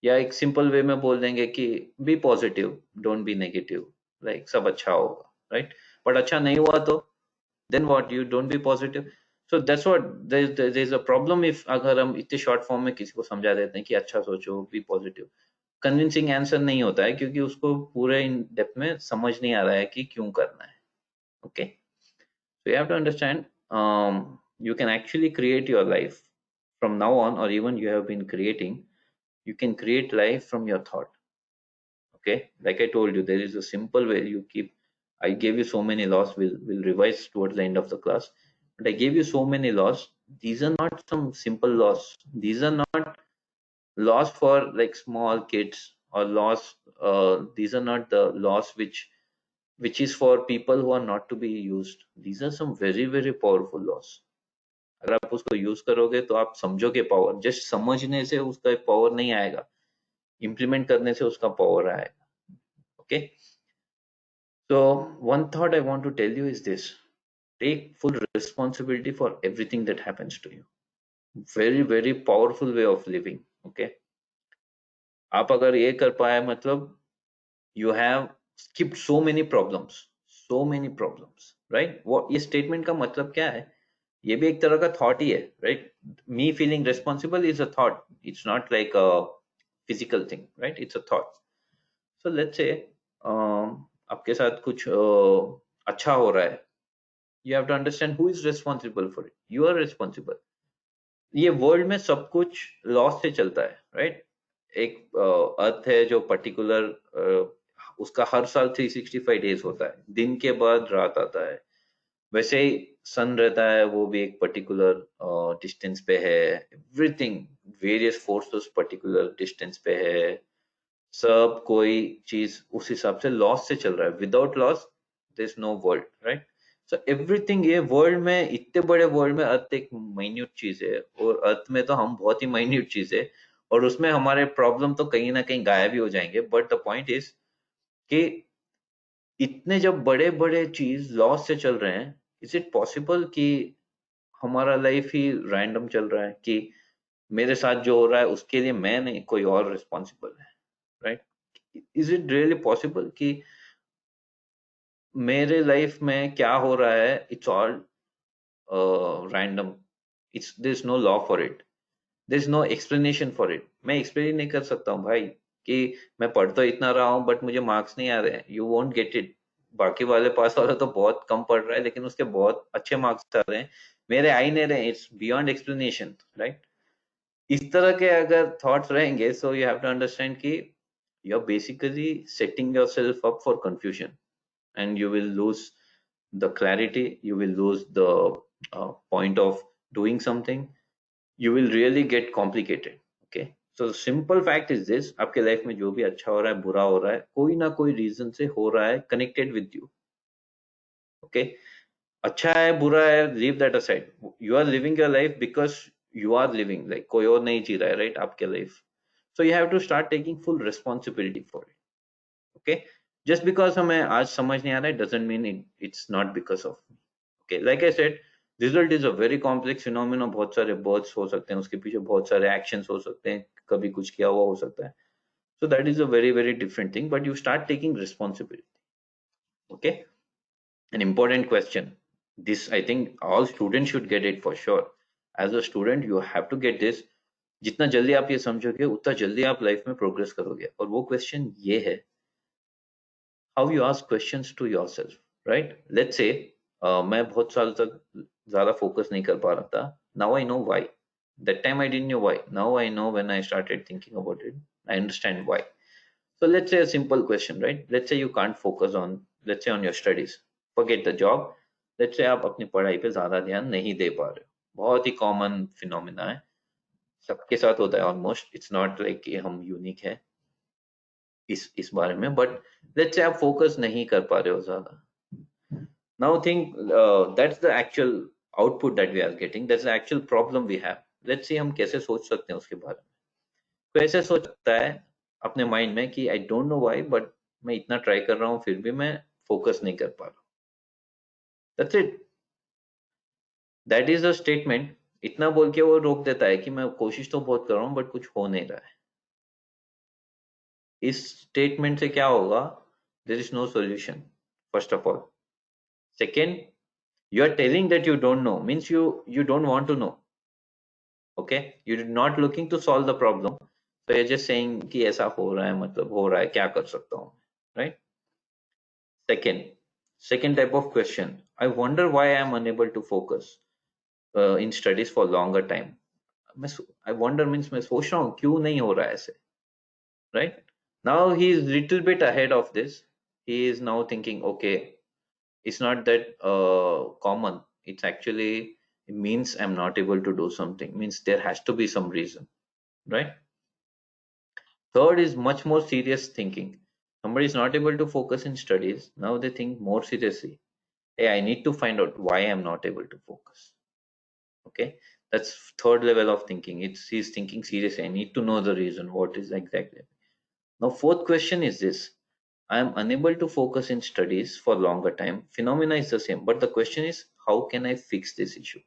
या एक सिंपल वे में बोल देंगे कि be positive, don't be negative, like सब अच्छा होगा, राइट? बट अच्छा नहीं हुआ तो then what, you don't be positive. So that's what, there is a problem if अगर हम इतने शॉर्ट फॉर्म में किसी को समझा देते हैं कि अच्छा सोचो, बी पॉजिटिव, कन्विंसिंग आंसर नहीं होता है, क्योंकि उसको पूरे इन डेप्थ में समझ नहीं आ रहा है कि क्यों करना है। Okay, so you have to understand, you can actually create your life from now on, or even you have been creating, you can create life from your thought. Okay, like I told you, there is a simple way you keep. I gave you so many laws, we'll revise towards the end of the class, but I gave you so many laws. These are not some simple laws, these are not laws for like small kids, or laws, these are not the laws which is for people who are not to be used. These are some very powerful laws. अगर आप उसको use करोगे तो आप समझोगे power, just समझने से उसका पावर नहीं आएगा, इम्प्लीमेंट करने से उसका पावर आएगा। Okay, so one thought I want to tell you is this: take full responsibility for everything that happens to you. Very powerful way of living. Okay, आप अगर ये कर पाए, मतलब you have skipped so many problems, right? वो ये statement का मतलब क्या है? ये भी एक तरह का thought ही है, right? Me feeling responsible is a thought. It's not like a physical thing, right? It's a thought. So let's say आपके साथ कुछ अच्छा हो रहा है, you have to understand who is responsible for it. You are responsible. ये world में सब कुछ लॉस से चलता है, राइट? एक अर्थ है जो पर्टिकुलर उसका हर साल 365 डेज होता है, दिन के बाद रात आता है। वैसे ही सन रहता है, वो भी एक पर्टिकुलर डिस्टेंस पे है। Everything, various forces particular distance पे है। सब कोई चीज उस हिसाब से लॉस से चल रहा है। Without loss there is no world, right? So everything, ये वर्ल्ड में, इतने बड़े वर्ल्ड में अर्थ एक माइन्यूट चीज है, और अर्थ में तो हम बहुत ही माइन्यूट चीज है, और उसमें हमारे प्रॉब्लम तो कहीं ना कहीं गायब ही हो जाएंगे। बट द पॉइंट इज कि इतने जब बड़े बड़े चीज लॉस से चल रहे हैं, इज इट पॉसिबल कि हमारा लाइफ ही रैंडम चल रहा है, कि मेरे साथ जो हो रहा है उसके लिए मैं नहीं, कोई और रिस्पॉन्सिबल है, right? Is it really possible कि मेरे लाइफ में क्या हो रहा है, it's all random, it's there is no law for it, there is no explanation for it. मैं एक्सप्लेन नहीं कर सकता हूँ भाई कि मैं पढ़ तो इतना रहा हूँ बट मुझे मार्क्स नहीं आ रहे हैं, यू वोंट गेट इट। बाकी वाले पास वाला तो बहुत कम पढ़ रहा है लेकिन उसके बहुत अच्छे मार्क्स आ रहे हैं, मेरे आ ही नहीं रहे। It's beyond explanation, right? इस तरह के अगर थॉट्स रहेंगे, so you have to understand कि you are basically setting yourself up for confusion, and you will lose the clarity, you will lose the point of doing something, you will really get complicated. Okay, so the simple fact is this: आपके life में जो भी अच्छा हो रहा है, बुरा हो रहा है, कोई ना कोई रीजन से हो रहा है, कनेक्टेड विद यू। ओके, अच्छा है बुरा है, leave that aside. You are living your life because you are living, like कोई और नहीं जी रहा है, राइट? आपके life, so you have to start taking full responsibility for it. Okay, just because हमें आज समझ नहीं आ रहा है doesn't mean it's not because of me. Okay, like I said, result is a very complex phenomenon. बहुत सारे births हो सकते हैं, उसके पीछे बहुत सारे actions हो सकते हैं, कभी कुछ किया हुआ हो सकता है। So that is a very very different thing, but you start taking responsibility. Okay, an important question, this I think all students should get it for sure. As a student you have to get this। जितना जल्दी आप ये समझोगे उतना जल्दी आप life में progress करोगे। और वो क्वेश्चन ये है, how you ask questions to yourself, right? Let's say मैं बहुत साल तक ज्यादा फोकस नहीं कर पा रहा था। Now I know why. That time I didn't know why. Now I know, when I started thinking about it, I understand why. So let's say a simple question, right? Let's say you can't focus on, let's say on your studies, forget the job, let's say आप अपनी पढ़ाई पे ज्यादा ध्यान नहीं दे पा रहे हो। बहुत ही कॉमन फिनोमिना है, सबके साथ होता है ऑलमोस्ट। इट्स नॉट लाइक कि हम यूनिक है इस बारे में, बट लेट्स से आप फोकस नहीं कर पा रहे हो ज्यादा। Now think that's the actual output that we are getting, that's the actual problem we have. Let's see हम कैसे सोच सकते हैं उसके बारे में। कैसे सोच सकता है अपने माइंड में कि I don't know why, but मैं इतना ट्राई कर रहा हूँ फिर भी मैं फोकस नहीं कर पा रहा। That's it, that is a statement. इतना बोल के वो रोक देता है कि मैं कोशिश तो बहुत कर रहा हूँ बट कुछ हो नहीं रहा है। इस स्टेटमेंट से क्या होगा? There is no solution, first of all. Second, you are telling that you don't know means you don't want to know। Okay, you're not looking to solve the problem, so you're just saying कि ऐसा हो रहा है, मतलब हो रहा है, क्या कर सकता हूँ, right? Second type of question, I wonder why I am unable to focus in studies for longer time। I wonder means मैं सोच रहा हूँ क्यों नहीं हो रहा है ऐसे, right? Now he is little bit ahead of this, he is now thinking, okay, it's not that common, it's actually, it means I'm not able to do something, means there has to be some reason, right? Third is much more serious thinking. Somebody is not able to focus in studies, now they think more seriously, hey, I need to find out why I'm not able to focus. Okay, that's third level of thinking. It's he's thinking seriously, I need to know the reason, what is exactly. Now fourth question is this, I am unable to focus in studies for longer time. Phenomena is the same, but the question is, how can I fix this issue?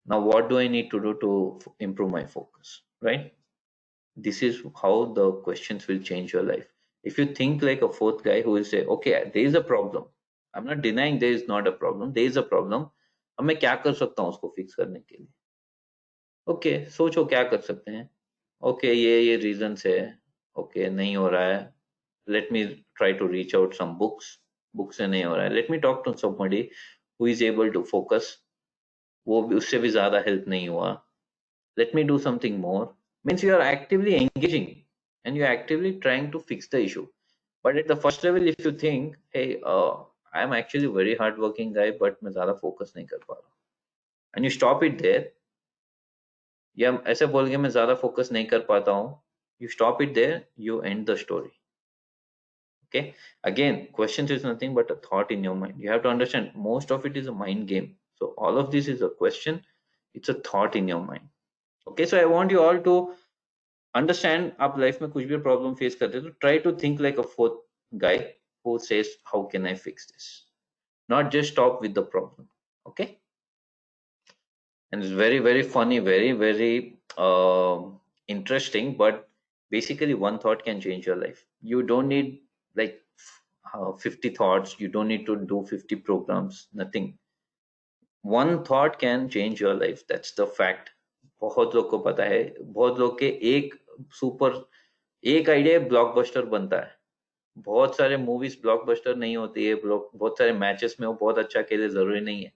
Now, what do I need to do to improve my focus, right? This is how the questions will change your life. If you think like a fourth guy who will say, okay, there is a problem. I'm not denying there is not a problem. There is a problem. अब मैं क्या कर सकता हूँ उसको fix करने के लिए? ओके, सोचो क्या कर सकते हैं। ओके ये रीजन है, ओके नहीं हो रहा है, let me try to reach out some books, book से नहीं हो रहा है, let me talk to somebody who is able to focus, वो भी उससे भी ज्यादा हेल्प नहीं हुआ, let me do something more, means you are actively engaging and you are actively trying to fix the issue. But at the first level if you think, hey, I am actually a very hard working guy but मैं ज्यादा focus नहीं कर पा रहा, and you stop it there, या ऐसे बोल के मैं ज्यादा focus नहीं कर पाता हूँ, you stop it there, you end the story. Okay, again questions is nothing but a thought in your mind. You have to understand most of it is a mind game, so all of this is a question, it's a thought in your mind. Okay, so I want you all to understand, आप life में कुछ भी problem face करते हैं तो try to think like a fourth guy who says how can I fix this, not just stop with the problem. Okay, and it's very very funny, very very interesting, but basically one thought can change your life. You don't need like 50 thoughts, you don't need to do 50 programs, nothing. One thought can change your life, that's the fact. बहुत लोग को पता है, बहुत लोग के एक super, एक आइडिया ब्लॉकबस्टर बनता है, बहुत सारे मूवीज ब्लॉकबस्टर नहीं होती है, बहुत सारे मैचेस में वो बहुत अच्छा खेले जरूरी नहीं है,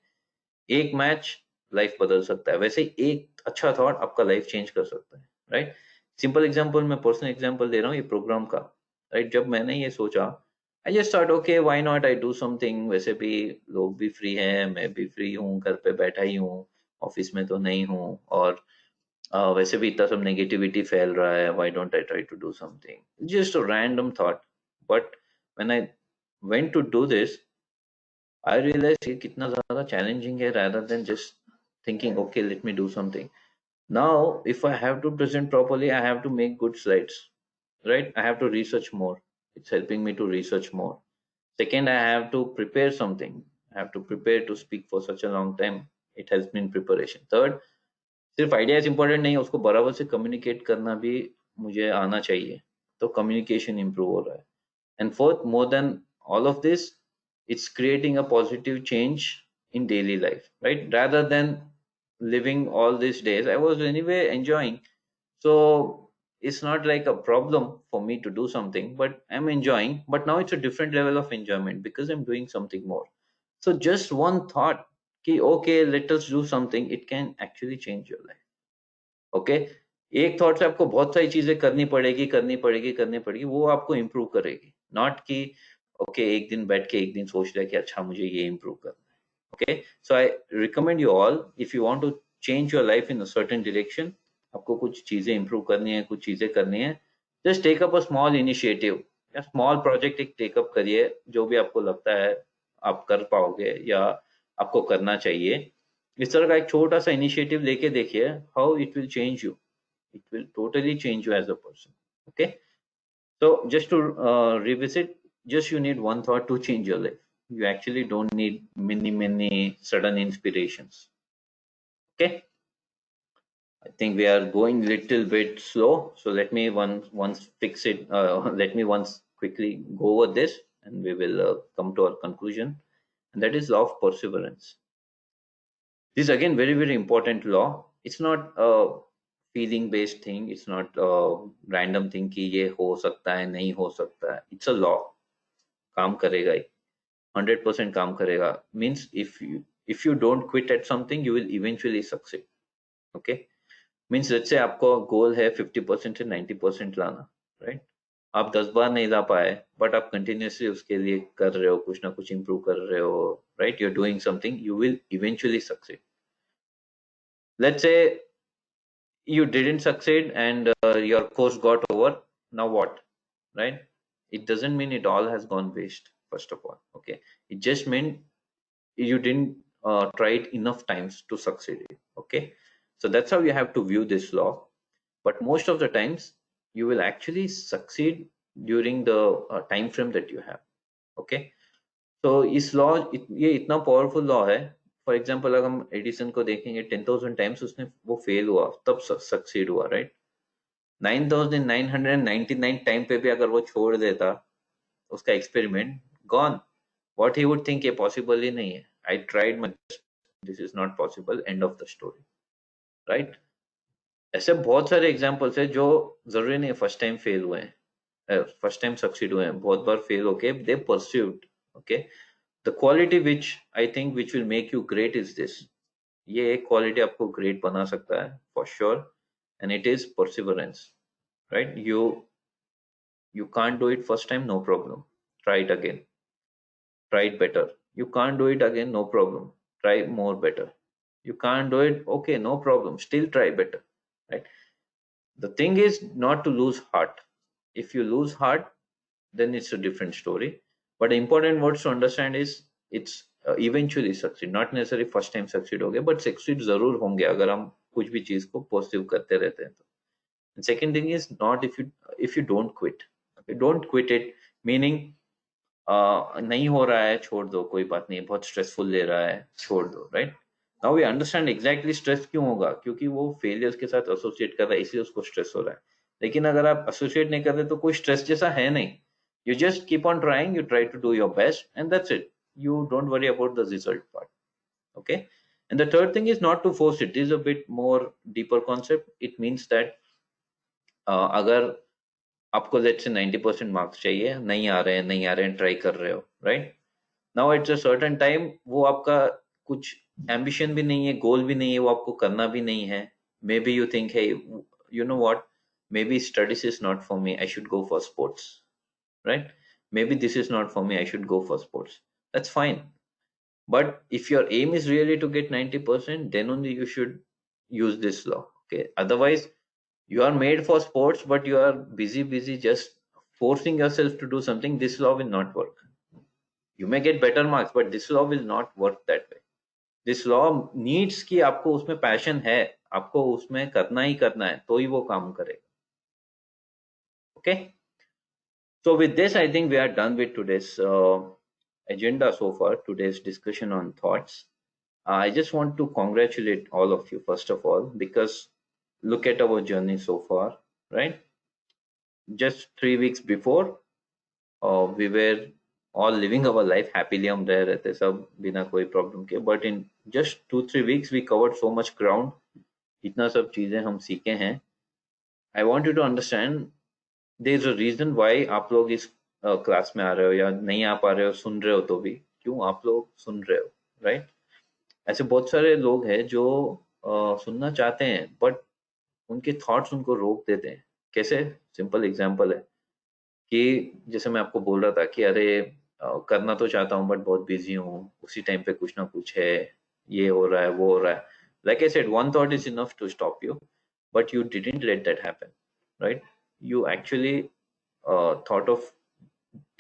एक मैच लाइफ बदल सकता है, वैसे ही एक अच्छा थॉट आपका लाइफ चेंज कर सकता है, राइट. सिंपल एग्जांपल, मैं पर्सनल एग्जांपल दे रहा हूँ ये प्रोग्राम का, राइट. जब मैंने ये सोचा, I just thought okay why not I do something, वैसे भी लोग भी फ्री हैं, मैं भी फ्री हूँ, घर पे बैठा ही हूँ, ऑफिस में तो नहीं हूँ, और वैसे भी इतना सब नेगेटिविटी फैल रहा है, why don't I try to do something, just a random thought. But when I went to do this, I realize ये कितना ज्यादा चैलेंजिंग है, rather than just thinking okay let me do something. Now if I have to present properly, I have to make good slides, right. I have to research more, it's helping me to research more. Second, I have to prepare something, I have to prepare to speak for such a long time, it helps me in preparation. Third, सिर्फ ideas important नहीं है, उसको बराबर से communicate करना भी मुझे आना चाहिए, तो कम्युनिकेशन इंप्रूव हो रहा है. And fourth, more than all of this, it's creating a positive change in daily life, right, rather than living all these days I was anyway enjoying, so it's not like a problem for me to do something, but I'm enjoying, but now it's a different level of enjoyment because I'm doing something more. So just one thought ki okay let us do something, it can actually change your life. Okay, एक thought से आपको बहुत सारी चीजें करनी पड़ेगी, वो आपको इम्प्रूव करेगी, नॉट कि ओके एक दिन बैठ के एक दिन सोच लिया कि अच्छा मुझे ये इम्प्रूव करना है. Okay, so I recommend you all, if you want to change your life in a certain direction, आपको कुछ चीजें इम्प्रूव करनी है, कुछ चीजें करनी है, just take up a small initiative या स्मॉल प्रोजेक्ट एक टेकअप करिए, जो भी आपको लगता है आप कर पाओगे या आपको करना चाहिए. इस तरह का एक छोटा सा इनिशिएटिव लेके देखिए, how it will change you, it will totally change you as a person. Okay, so just to revisit, just you need one thought to change your life, you actually don't need many sudden inspirations. Okay, I think we are going little bit slow, so let me once fix it, let me once quickly go over this and we will come to our conclusion, and that is law of perseverance. This is again very important law. It's not a feeling based thing. It's not a random thing कि ये हो सकता है नहीं हो सकता है. It's a law. काम करेगा ही. 100% काम करेगा. Means if you don't quit at something, you will eventually succeed. Okay. Means let's say आपको goal है 50% से 90% लाना, right? आप 10 बार नहीं ला पाए, but आप continuously उसके लिए कर रहे हो, कुछ ना कुछ improve कर रहे हो, right? You're doing something, you will eventually succeed. Let's say you didn't succeed and your course got over, now what, right? It doesn't mean it all has gone waste, first of all. Okay, it just meant you didn't try it enough times to succeed. Okay, so that's how you have to view this law. But most of the times you will actually succeed during the time frame that you have. Okay, तो इस law, ये इतना powerful law है. For example अगर हम Edison को देखेंगे, 10,000 times उसने वो फेल हुआ तब सक्सीड हुआ, राइट. 9,999 टाइम पे भी अगर वो छोड़ देता उसका experiment, gone. What he would think ये पॉसिबल ही नहीं है, I tried my best, this is not possible, end of the story, right. ऐसे बहुत सारे एग्जांपल्स है जो जरूरी नहीं फर्स्ट टाइम फेल हुए हैं, फर्स्ट टाइम सक्सीड हुए हैं, बहुत बार फेल होके they pursued. Okay, the quality which I think which will make you great is this. ये एक क्वालिटी आपको ग्रेट बना सकता है for sure, and it is perseverance, right? You can't do it first time, no problem, try it again, try it better. You can't do it again, no problem, try more better. You can't do it, okay, no problem, still try better, right? The thing is not to lose heart. If you lose heart, then it's a different story. But the important words to understand is it's eventually succeed, not necessarily first time succeed हो गए, but succeed जरूर होंगे अगर हम कुछ भी चीज को पॉजिटिव करते रहते हैं तो. And second thing is not if you don't quit. Okay, don't quit it, meaning नहीं हो रहा है छोड़ दो, कोई बात नहीं, बहुत स्ट्रेसफुल ले रहा है छोड़ दो, right? Now we understand exactly stress क्यों होगा, क्योंकि वो फेलियर्स के साथ एसोसिएट कर रहा है, इसलिए उसको स्ट्रेस हो रहा है. लेकिन अगर आप एसोसिएट नहीं कर रहे तो कोई स्ट्रेस जैसा है नहीं. You just keep on trying, you try to do your best and that's it. You don't worry about the result part. Okay, and the third thing is not to force it. This is a bit more deeper concept. It means that अगर आपको let's say 90% marks चाहिए, नहीं आ रहे हैं, नहीं आ रहे हैं, try कर रहे हो, right? Now it's a certain time, वो आपका कुछ एम्बिशन भी नहीं है, गोल भी नहीं है, वो आपको करना भी नहीं है. मे बी यू थिंक है, you know what, may be studies is not for me, I should go for sports, right? Maybe this is not for me, I should go for sports. That's fine. But if your aim is really to get 90%, then only you should use this law. Okay. Otherwise, you are made for sports, but you are busy just forcing yourself to do something. This law will not work. You may get better marks, but this law will not work that way. This law needs कि आपको उसमें passion है, आपको उसमें करना ही करना है, तो ही वो काम करेगा. Okay. So with this, I think we are done with today's agenda so far, today's discussion on thoughts. I just want to congratulate all of you, first of all, because look at our journey so far, right? Just 3 weeks before, we were all living our life happily, हम रह रहे थे सब बिना कोई problem के. But in just 2-3 weeks we covered so much ground. इतना सब चीजें हम सीखे हैं. I want you to understand there is a reason why आप लोग इस क्लास में आ रहे हो या नहीं आ पा रहे हो, सुन रहे हो तो भी क्यों आप लोग सुन रहे हो, राइट? ऐसे बहुत सारे लोग हैं जो सुनना चाहते हैं बट उनके थॉट्स उनको रोक देते हैं. कैसे? सिंपल एग्जांपल है कि जैसे मैं आपको बोल रहा था कि अरे करना तो चाहता हूँ बट बहुत बिजी हूँ, उसी टाइम पे कुछ ना कुछ है, ये हो रहा है, वो हो रहा है. Like I said, one thought is enough to stop you, but you didn't let that happen, right? You actually thought of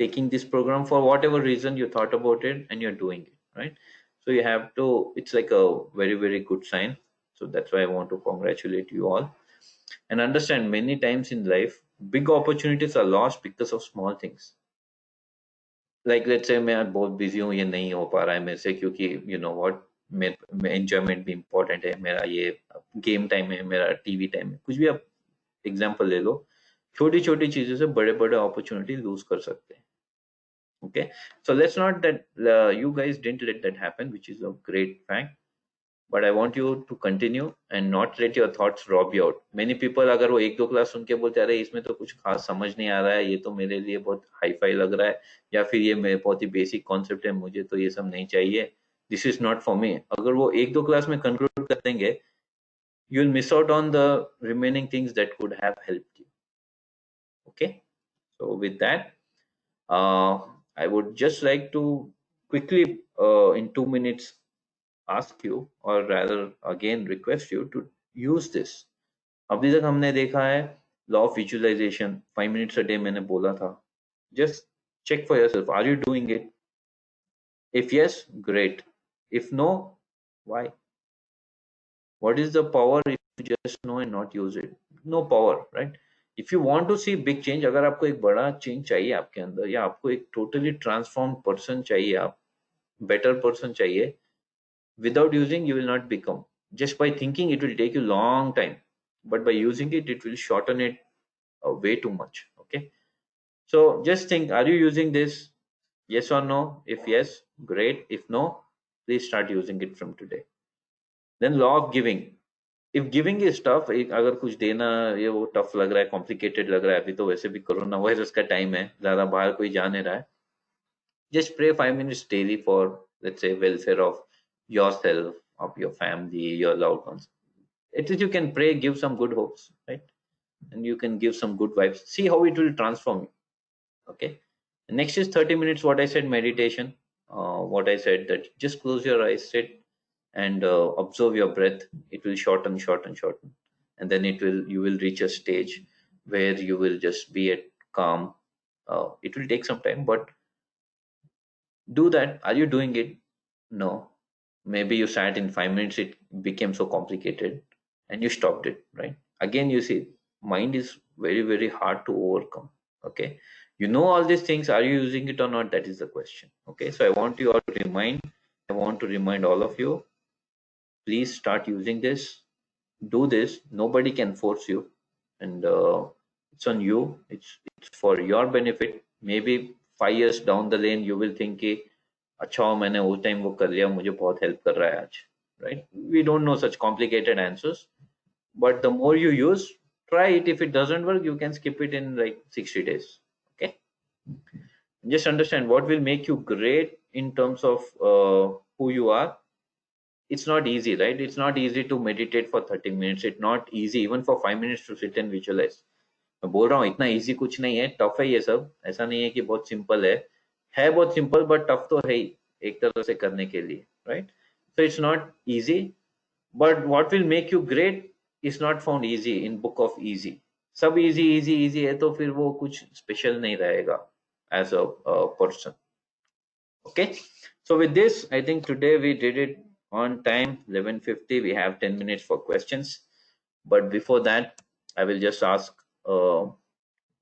taking this program for whatever reason you thought about it, and you're doing it, right? So you have to, it's like a very good sign. So that's why I want to congratulate you all, and understand many times in life big opportunities are lost because of small things. Like let's say मैं आज बहुत busy हूँ, ये नहीं हो पा रहा है मेरे से क्योंकि यू नो व्हाट, मेरा एंजॉयमेंट भी इम्पोर्टेंट है, मेरा ये गेम टाइम है, मेरा टीवी टाइम है, कुछ भी आप एग्जांपल ले लो. छोटी छोटी चीजों से बड़े बड़े अपॉर्चुनिटी लूज कर सकते हैं. Okay, so let's not that you guys didn't let that happen, which is a great fact, but I want you to continue and not let your thoughts rob you out. Many people अगर वो एक दो class सुन के बोलते अरे इसमें तो कुछ खास समझ नहीं आ रहा है, ये तो मेरे लिए बहुत हाई फाई लग रहा है, या फिर ये मेरे बहुत ही बेसिक कॉन्सेप्ट है, मुझे तो ये सब नहीं चाहिए, this is not for me. अगर वो एक दो क्लास में कंक्लूड कर देंगे, you will miss out on the remaining things that could have helped you. Okay, so with that, I would just like to quickly, in 2 minutes, ask you, or rather again request you to use this. अभी तक हमने देखा है law of visualization, 5 minutes a day मैंने बोला था. Just check for yourself, are you doing it? If yes, great. If no, why? What is the power if you just know and not use it? No power, right? If you want to see big change, अगर आपको एक बड़ा change चाहिए आपके अंदर, या आपको एक टोटली ट्रांसफॉर्म पर्सन चाहिए, आप बेटर पर्सन चाहिए, without using you will not become. Just by thinking it will take you long time, but by using it, it will shorten it way too much. Okay, so just think, are you using this? Yes or no? If yes, great. If no, please start using it from today. Then law of giving. If giving is tough, अगर कुछ देना ये वो tough लग रहा है, complicated लग रहा है, अभी तो वैसे भी कोरोना वायरस का टाइम है, ज्यादा बाहर कोई जा नहीं रहा है, just pray 5 minutes daily for, let's say, welfare of yourself, of your family, your loved ones. At least you can pray, give some good hopes, right? And you can give some good vibes, see how it will transform you. Okay, next is 30 minutes, what I said, meditation. What I said, that just close your eyes, sit and observe your breath. It will shorten, shorten, shorten, and then you will reach a stage where you will just be at calm. It will take some time, but do that. Are you doing it? No. Maybe you sat in 5 minutes, it became so complicated and you stopped it, right? Again, you see, mind is very, very hard to overcome. Okay. You know all these things, are you using it or not? That is the question. Okay. So I want to remind all of you, please start using this. Do this. Nobody can force you. And it's on you. It's for your benefit. Maybe 5 years down the lane, you will think कि अच्छा मैंने वो time वो कर लिया, मुझे बहुत help कर रहा है आज, right? We don't know such complicated answers, but the more you use, try it. If it doesn't work, you can skip it in like 60 days. Okay, just understand what will make you great in terms of who you are. It's not easy, right? It's not easy to meditate for 30 minutes. It's not easy even for 5 minutes to sit and visualize. मैं बोल रहा हूँ इतना easy कुछ नहीं है, tough है ये सब, ऐसा नहीं है कि बहुत सिंपल है बहुत सिंपल, बट टफ तो है ही एक तरह से करने के लिए, right? So it's not easy, but what will make you great is not found easy in book of easy. सब इजी इजी इजी है तो फिर वो कुछ स्पेशल नहीं रहेगा as a person. Okay, so with this, I think today we did it on time, 11:50. We have 10 minutes for questions, but before that, I will just ask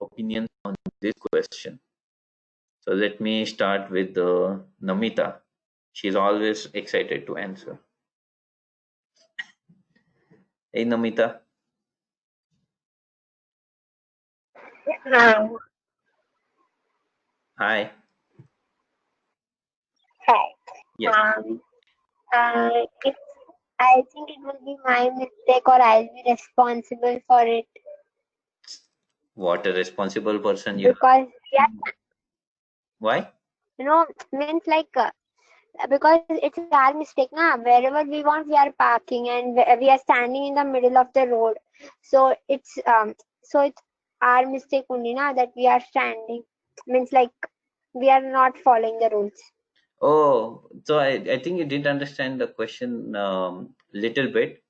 opinions on this question. So let me start with Namita. She's always excited to answer. Hey, Namita. Hi. Hi. Hi. Yes. It's, I think it will be my mistake or I'll be responsible for it. What a responsible person you are. Because, yeah, Why? means like, because it's our mistake, na? Wherever we want, we are parking and we are standing in the middle of the road. So it's our mistake only, na? That we are standing. Means like, we are not following the rules. Oh, so I think you didn't understand the question little bit.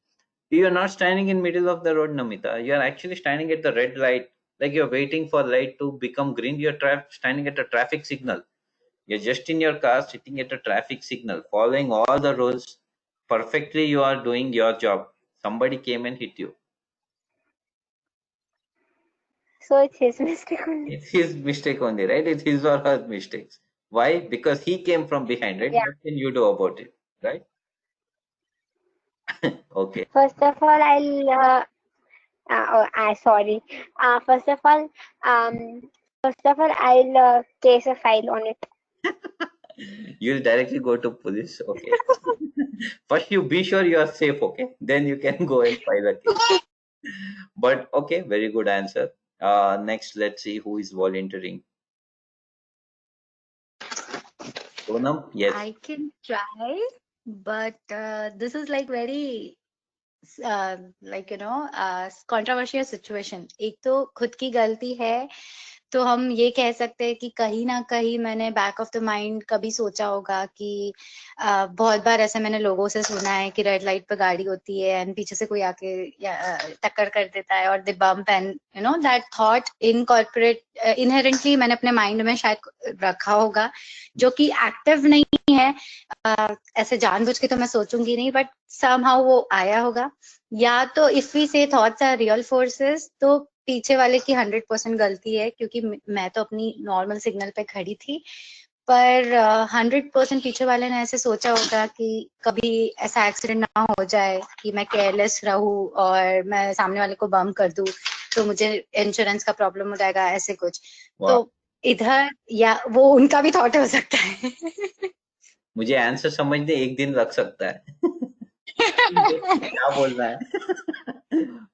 You are not standing in middle of the road, Namita. You are actually standing at the red light, like you're waiting for light to become green. You're standing at a traffic signal. You're just in your car, sitting at a traffic signal, following all the rules perfectly. You are doing your job. Somebody came and hit you. So it's his mistake only. It's his mistake only, right? It's his or her mistakes. Why? Because he came from behind, right? Yeah. What can you do about it, right? Okay. First of all, sorry. First of all, I'll case a file on it. You'll directly go to police. Okay. First, you be sure you are safe. Okay. Then you can go and file a case. But okay, very good answer. Next, let's see who is volunteering. Sonam, yes. I can try, but this is like very controversial situation. एक तो खुद की गलती है, तो हम ये कह सकते हैं कि कहीं ना कहीं मैंने बैक ऑफ द माइंड कभी सोचा होगा कि बहुत बार ऐसा मैंने लोगों से सुना है कि रेड लाइट पे गाड़ी होती है एंड पीछे से कोई आके टक्कर कर देता है और they bump and that thought incorporate inherently मैंने अपने माइंड में शायद रखा होगा, जो कि एक्टिव नहीं है. ऐसे जानबूझ के तो मैं सोचूंगी नहीं, बट समहाउ वो आया होगा. या तो इफ वी से थॉट्स आर रियल फोर्सेस, तो पीछे वाले की 100% गलती है, क्योंकि मैं तो अपनी नॉर्मल सिग्नल पे खड़ी थी. पर 100% पीछे वाले ने ऐसे सोचा होगा कि कभी ऐसा एक्सीडेंट ना हो जाए कि मैं केयरलेस रहूं और मैं सामने वाले को बम कर दूं, तो मुझे इंश्योरेंस का प्रॉब्लम हो जाएगा, ऐसे कुछ. तो इधर या वो उनका भी थॉट हो सकता है. मुझे आंसर समझने एक दिन लग सकता है. क्या बोलना है?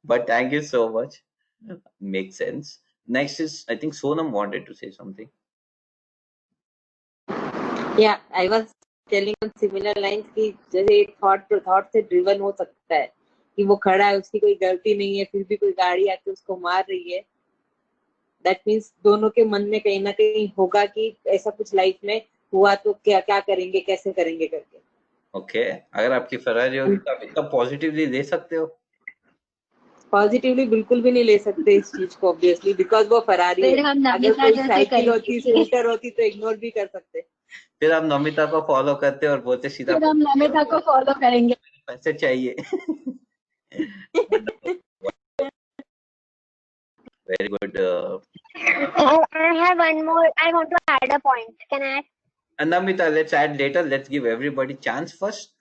But thank you so much. Makes sense. Next is, I think Sonam wanted to say something. Yeah, I was telling on similar lines कि जैसे थॉट से ड्रिवन हो सकता है कि वो खड़ा है, उसकी कोई गलती नहीं है, फिर भी कोई गाड़ी आके उसको मार रही है. दैट मीन्स दोनों के मन में कहीं ना कहीं होगा कि ऐसा कुछ लाइफ में हुआ तो क्या क्या करेंगे, कैसे करेंगे करके. ओके, अगर आपकी फरारी होगी तो आप इतना पॉजिटिवली ले सकते हो. पॉजिटिवली बिल्कुल भी नहीं ले सकते इस चीज को, ऑब्वियसली, बिकॉज वो फरारी फिर है. हम अगर नमिता कोई जैसे साइकिल होती, करेंगे. स्कूटर होती तो इग्नोर भी कर सकते. फिर आप नमिता को फॉलो करते और बोलते सीधा फिर हम नमिता को फॉलो करेंगे. पैसे चाहिए. Very good. I have one more. I want to add a point. Can I add? Namita, let's add later. Let's give everybody chance first.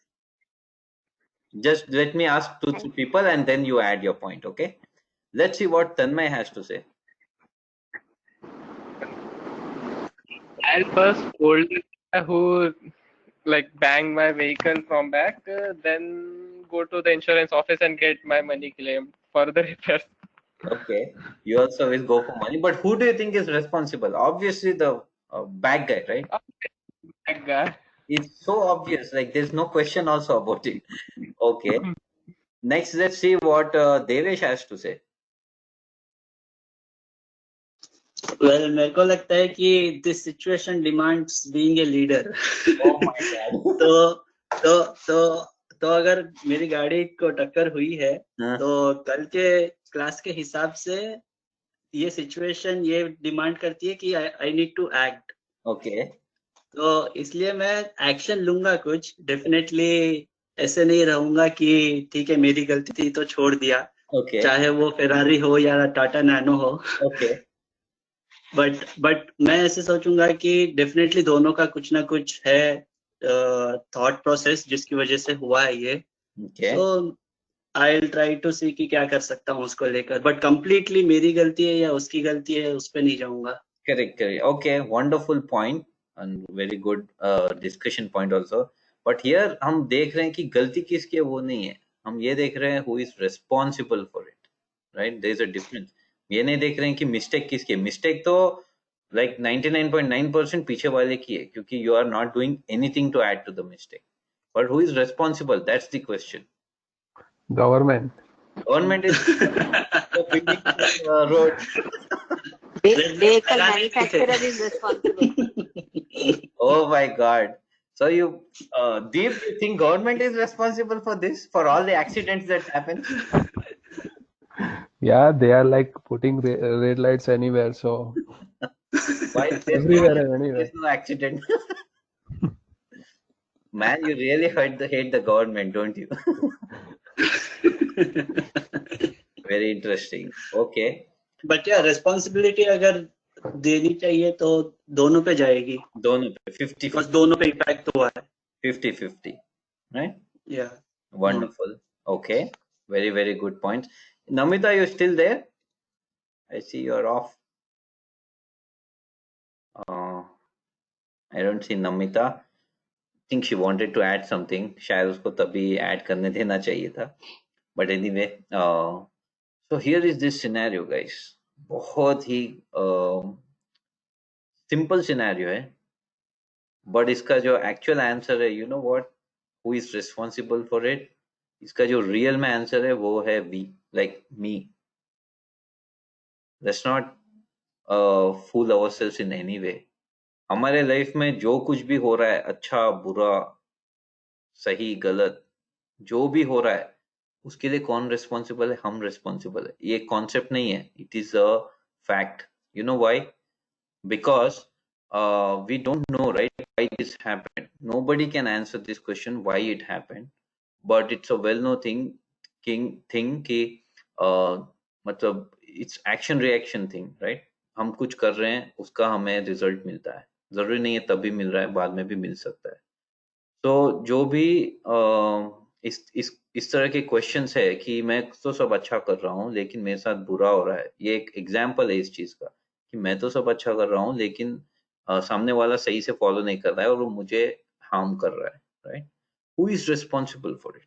Just let me ask 2-3 people and then you add your point, okay? Let's see what Tanmay has to say. I'll first hold the guy who like banged my vehicle from back, then go to the insurance office and get my money claimed for the repairs. Okay, you also will go for money, but who do you think is responsible? Obviously the bad guy, right? That guy. It's so obvious, like there's no question also about it. Okay, next let's see what Devesh has to say. Well, मेरे को लगता है कि this situation demands being a leader. Oh my God. तो अगर मेरी गाड़ी को टक्कर हुई है तो कल के क्लास के हिसाब से ये सिचुएशन ये डिमांड करती है कि I need to act. Okay, तो इसलिए मैं एक्शन लूंगा कुछ. डेफिनेटली ऐसे नहीं रहूंगा कि ठीक है मेरी गलती थी तो छोड़ दिया. ओके, चाहे वो फेरारी हो या टाटा नैनो हो. ओके, बट मैं ऐसे सोचूंगा कि डेफिनेटली दोनों का कुछ ना कुछ है थॉट प्रोसेस जिसकी वजह से हुआ है ये. सो आई विल ट्राई टू सी कि क्या कर सकता हूँ उसको लेकर. बट कंप्लीटली मेरी गलती है या उसकी गलती है उस पर नहीं जाऊंगा. Correct. Okay, wonderful point and very good discussion point also. But here हम देख रहे हैं कि गलती किसकी है वो नहीं है, हम ये देख रहे हैं who is responsible for it, right? There is a difference. ये नहीं देख रहे हैं कि मिस्टेक किसकी है. मिस्टेक तो लाइक 99.9% पीछे वाले की है, क्योंकि you are not doing anything to add to the mistake. But who is responsible, that's the question. Government. Government is building road. Vehicle manufacturer is responsible. Oh my God. So you, Deep, you think government is responsible for this, for all the accidents that happen? Yeah, they are like putting red lights anywhere, so Why everywhere and anywhere. there's no accident? Man, you really hate the government, don't you? Very interesting. Okay. But या responsibility अगर देनी चाहिए तो दोनों पे जाएगी. दोनों पे 50-50. बस दोनों पे इम्पैक्ट हुआ है. 50-50, right? Yeah. Wonderful. Okay. Very, very good point. Namita, you still there? I see you're off. I don't see Namita. I think she wanted to add something. शायद उसको तभी add करने देना चाहिए था. But anyway, so here is this scenario, guys. बहुत ही simple scenario है. But इसका जो actual answer है, you know what? Who is responsible for it? इसका जो real में answer है वो है we, like me. Let's not fool ourselves in any way. हमारे लाइफ में जो कुछ भी हो रहा है, अच्छा बुरा सही गलत, जो भी हो रहा है उसके लिए कौन रिस्पॉन्सिबल है? हम रिस्पॉन्सिबल है. ये कॉन्सेप्ट नहीं है, it is a fact. You know why? Because we don't know, right, why this happened. Nobody can answer this question why it happened, but it's a well known thing कि मतलब it's action reaction thing, right? हम कुछ कर रहे हैं, उसका हमें result मिलता है. जरूरी नहीं है तभी मिल रहा है, बाद में भी मिल सकता है. तो जो भी इस तरह के क्वेश्चंस है कि मैं तो सब अच्छा कर रहा हूँ लेकिन मेरे साथ बुरा हो रहा है, ये एक एग्जांपल है इस चीज का कि मैं तो सब अच्छा कर रहा हूँ लेकिन सामने वाला सही से फॉलो नहीं कर रहा है और वो मुझे हार्म कर रहा है, right? Who is responsible for it?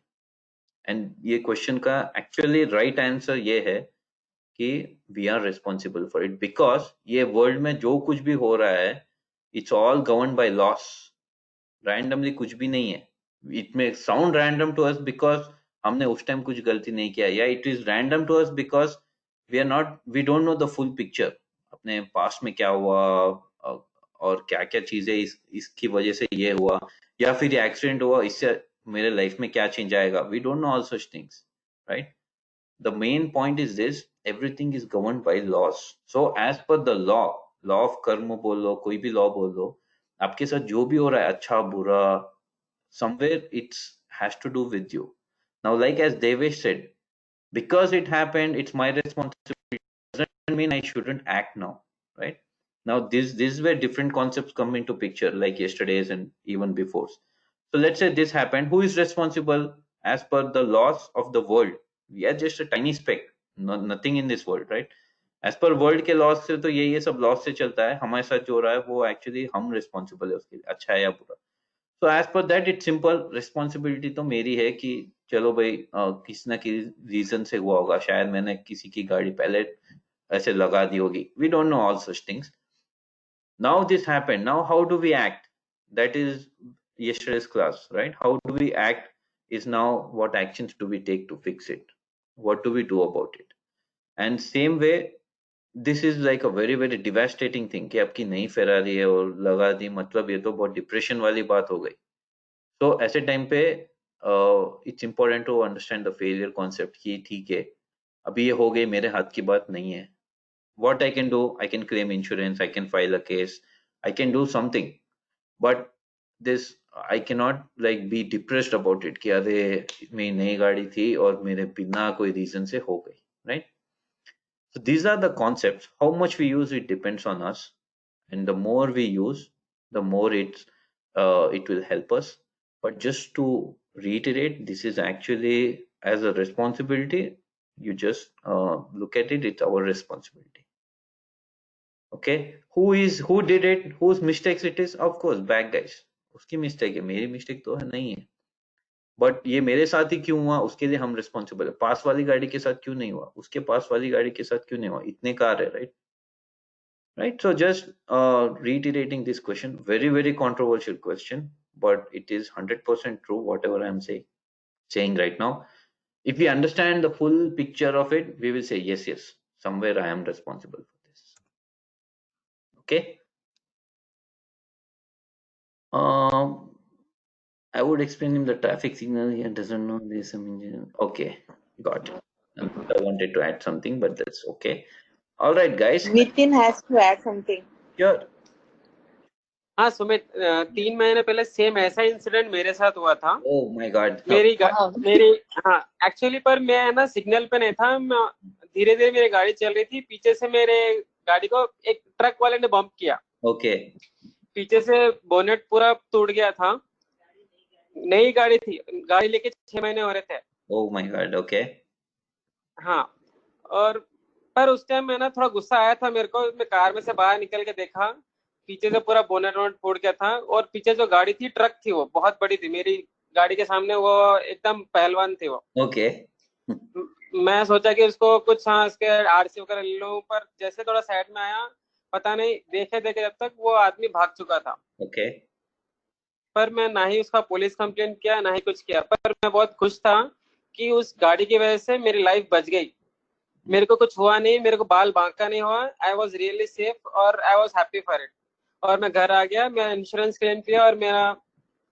And ये क्वेश्चन का एक्चुअली राइट आंसर ये है कि we are responsible for it, because ये वर्ल्ड में जो कुछ भी हो रहा है it's all govern by laws, randomly कुछ भी नहीं है. It may sound random to us because हमने उस टाइम कुछ गलती नहीं किया, या it is random to us because we don't know the full picture, अपने पास्ट में क्या हुआ और क्या क्या चीजें इसकी वजह से ये हुआ, या फिर ये एक्सीडेंट हुआ इससे मेरे लाइफ में क्या चेंज आएगा. We don't know all such things, right. The main point is this: everything is governed by laws. So as per the law of karma बोलो, कोई भी law बोलो, आपके साथ जो भी हो रहा है अच्छा बुरा, somewhere it's has to do with you. Now, like as Devesh said, because it happened, it's my responsibility. Doesn't mean I shouldn't act now, right? Now this is where different concepts come into picture, like yesterday's and even before. So let's say this happened. Who is responsible as per the laws of the world? We are just a tiny speck, nothing in this world, right? As per world के laws से तो ये सब laws से चलता है. हमारे साथ जो हो रहा है वो actually हम responsible है उसके लिए, अच्छा है या बुरा. So as per that it's simple. Responsibility तो मेरी है कि चलो भाई किसी ना किसी रीजन से हुआ होगा, शायद मैंने किसी की गाड़ी पहले ऐसे लगा दी होगी. We don't know all such things. Now this happened. Now how do we act? That is yesterday's class, right? How do we act is now what actions do we take to fix it? What do we do about it? And same way, this is like a very very devastating thing कि आपकी नई Ferrari है और लगा दी, मतलब ये तो बहुत डिप्रेशन वाली बात हो गई. तो ऐसे टाइम पे it's important to understand the failure concept कि ठीक है अभी ये हो गई, मेरे हाथ की बात नहीं है. What I can do, I can claim insurance, I can file a case, I can do something, but this I cannot like be depressed about it कि अरे मेरी नई गाड़ी थी और मेरे बिना कोई रीजन से हो गई, right? So these are the concepts. How much we use it depends on us, and the more we use, the more it will help us. But just to reiterate, this is actually as a responsibility. You just look at it; it's our responsibility. Okay, who did it, whose mistakes it is? Of course bad guys, उसकी mistake है, मेरी mistake तो है नहीं है. But ये मेरे साथ ही क्यों हुआ उसके लिए हम रिस्पॉन्सिबल है. पास वाली गाड़ी के साथ क्यों नहीं हुआ, उसके पास वाली गाड़ी के साथ क्यों नहीं हुआ, इतने कार है, right. Right, so just reiterating this question, very very controversial question, but it is 100% true whatever I am saying right now. If we understand the full picture of it, we will say yes, somewhere I am responsible for this. Okay. I would explain him the traffic signal. He doesn't know this. Okay, got it. I wanted to add something, but that's okay. All right, guys. Nitin has to add something. Sure. हाँ सुमित, 3 महीने पहले same ऐसा incident मेरे साथ हुआ था. Oh my God. मेरी हाँ एक्चुअली, पर मैं ना सिग्नल पे नहीं था, धीरे धीरे मेरी गाड़ी चल रही थी, पीछे से मेरे गाड़ी को एक ट्रक वाले ने बम्प किया. Okay. पीछे से बोनेट पूरा टूट गया था. नई गाड़ी थी, गाड़ी लेके 6 महीने हो रहे थे. Oh my God. Okay. हाँ, और पर उस टाइम मैं ना थोड़ा गुस्सा आया था मेरे को. मैं कार में से बाहर निकल के देखा, पीछे से पूरा बोनेट फूट गया था, और पीछे जो गाड़ी थी ट्रक थी, वो बहुत बड़ी थी. मेरी गाड़ी के सामने वो एकदम पहलवान थी वो. Okay. मैं सोचा कि उसको कुछ इसके आरसी वगैरह ले लूं, पर जैसे थोड़ा साइड में आया, पता नहीं देखे जब तक वो आदमी भाग चुका था. Okay. पर मैं ना ही उसका पुलिस कंप्लेंट किया, ना ही कुछ किया. पर मैं बहुत खुश था कि उस गाड़ी की वजह से मेरी लाइफ बच गई. मेरे को कुछ हुआ नहीं, मेरे को बाल बांका नहीं हुआ. आई वॉज रियली सेफ और I was happy for it. और मैं घर आ गया, मैं इंश्योरेंस क्लेम किया और मेरा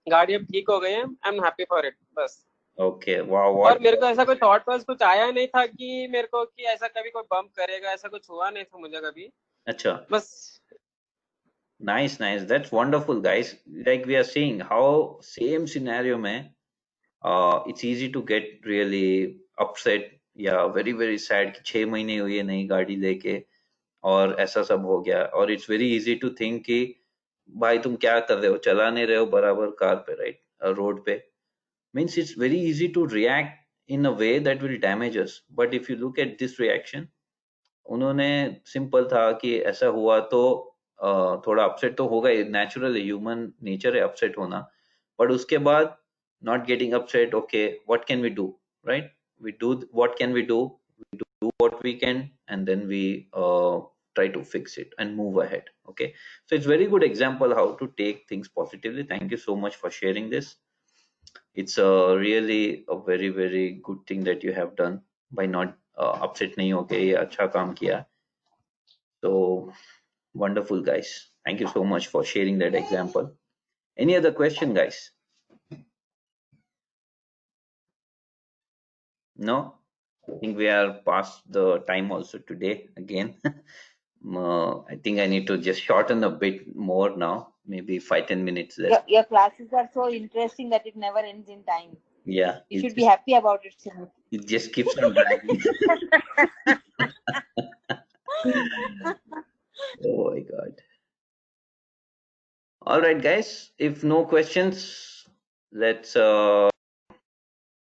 गाड़ी अब ठीक हो गई है. I am happy for it, बस. Okay. Wow. और मेरे को ऐसा कोई थॉट पास कुछ आया नहीं था कि मेरे को कि ऐसा कभी कोई बम्प करेगा, ऐसा कुछ हुआ नहीं था मुझे कभी. अच्छा. बस. Nice. That's wonderful, guys. Like we are seeing how same scenario में it's easy to get really upset या very very sad कि 6 महीने हुए नई गाड़ी लेके और ऐसा सब हो गया. और it's very easy to think कि भाई तुम क्या कर रहे हो, चला नहीं रहे हो बराबर कार पे, राइट, रोड पे. Means it's very easy to react in a way that will damage us. But if you look at this reaction, उन्होंने सिंपल था कि ऐसा हुआ तो थोड़ा अपसेट तो होगा, नेचुरल है, ह्यूमन नेचर है अपसेट होना. बट उसके बाद not getting upset. Okay, what can we do? right? We do what can we do? We do what we can, and then we try to fix it and move ahead. Okay, so it's very good example how to take things positively. Thank you so much for sharing this. It's a really a very very good thing that you have done by not upset nahi hoke ye acha kaam kiya. So wonderful, guys. Thank you so much for sharing that example. Any other question, guys? No, I think we are past the time also today again. I think I need to just shorten a bit more now, maybe 5-10 minutes left. Your classes are so interesting that it never ends in time. Yeah, You should be happy about it, Simon. it just keeps on dragging. Oh my god. All right, guys, if no questions, let's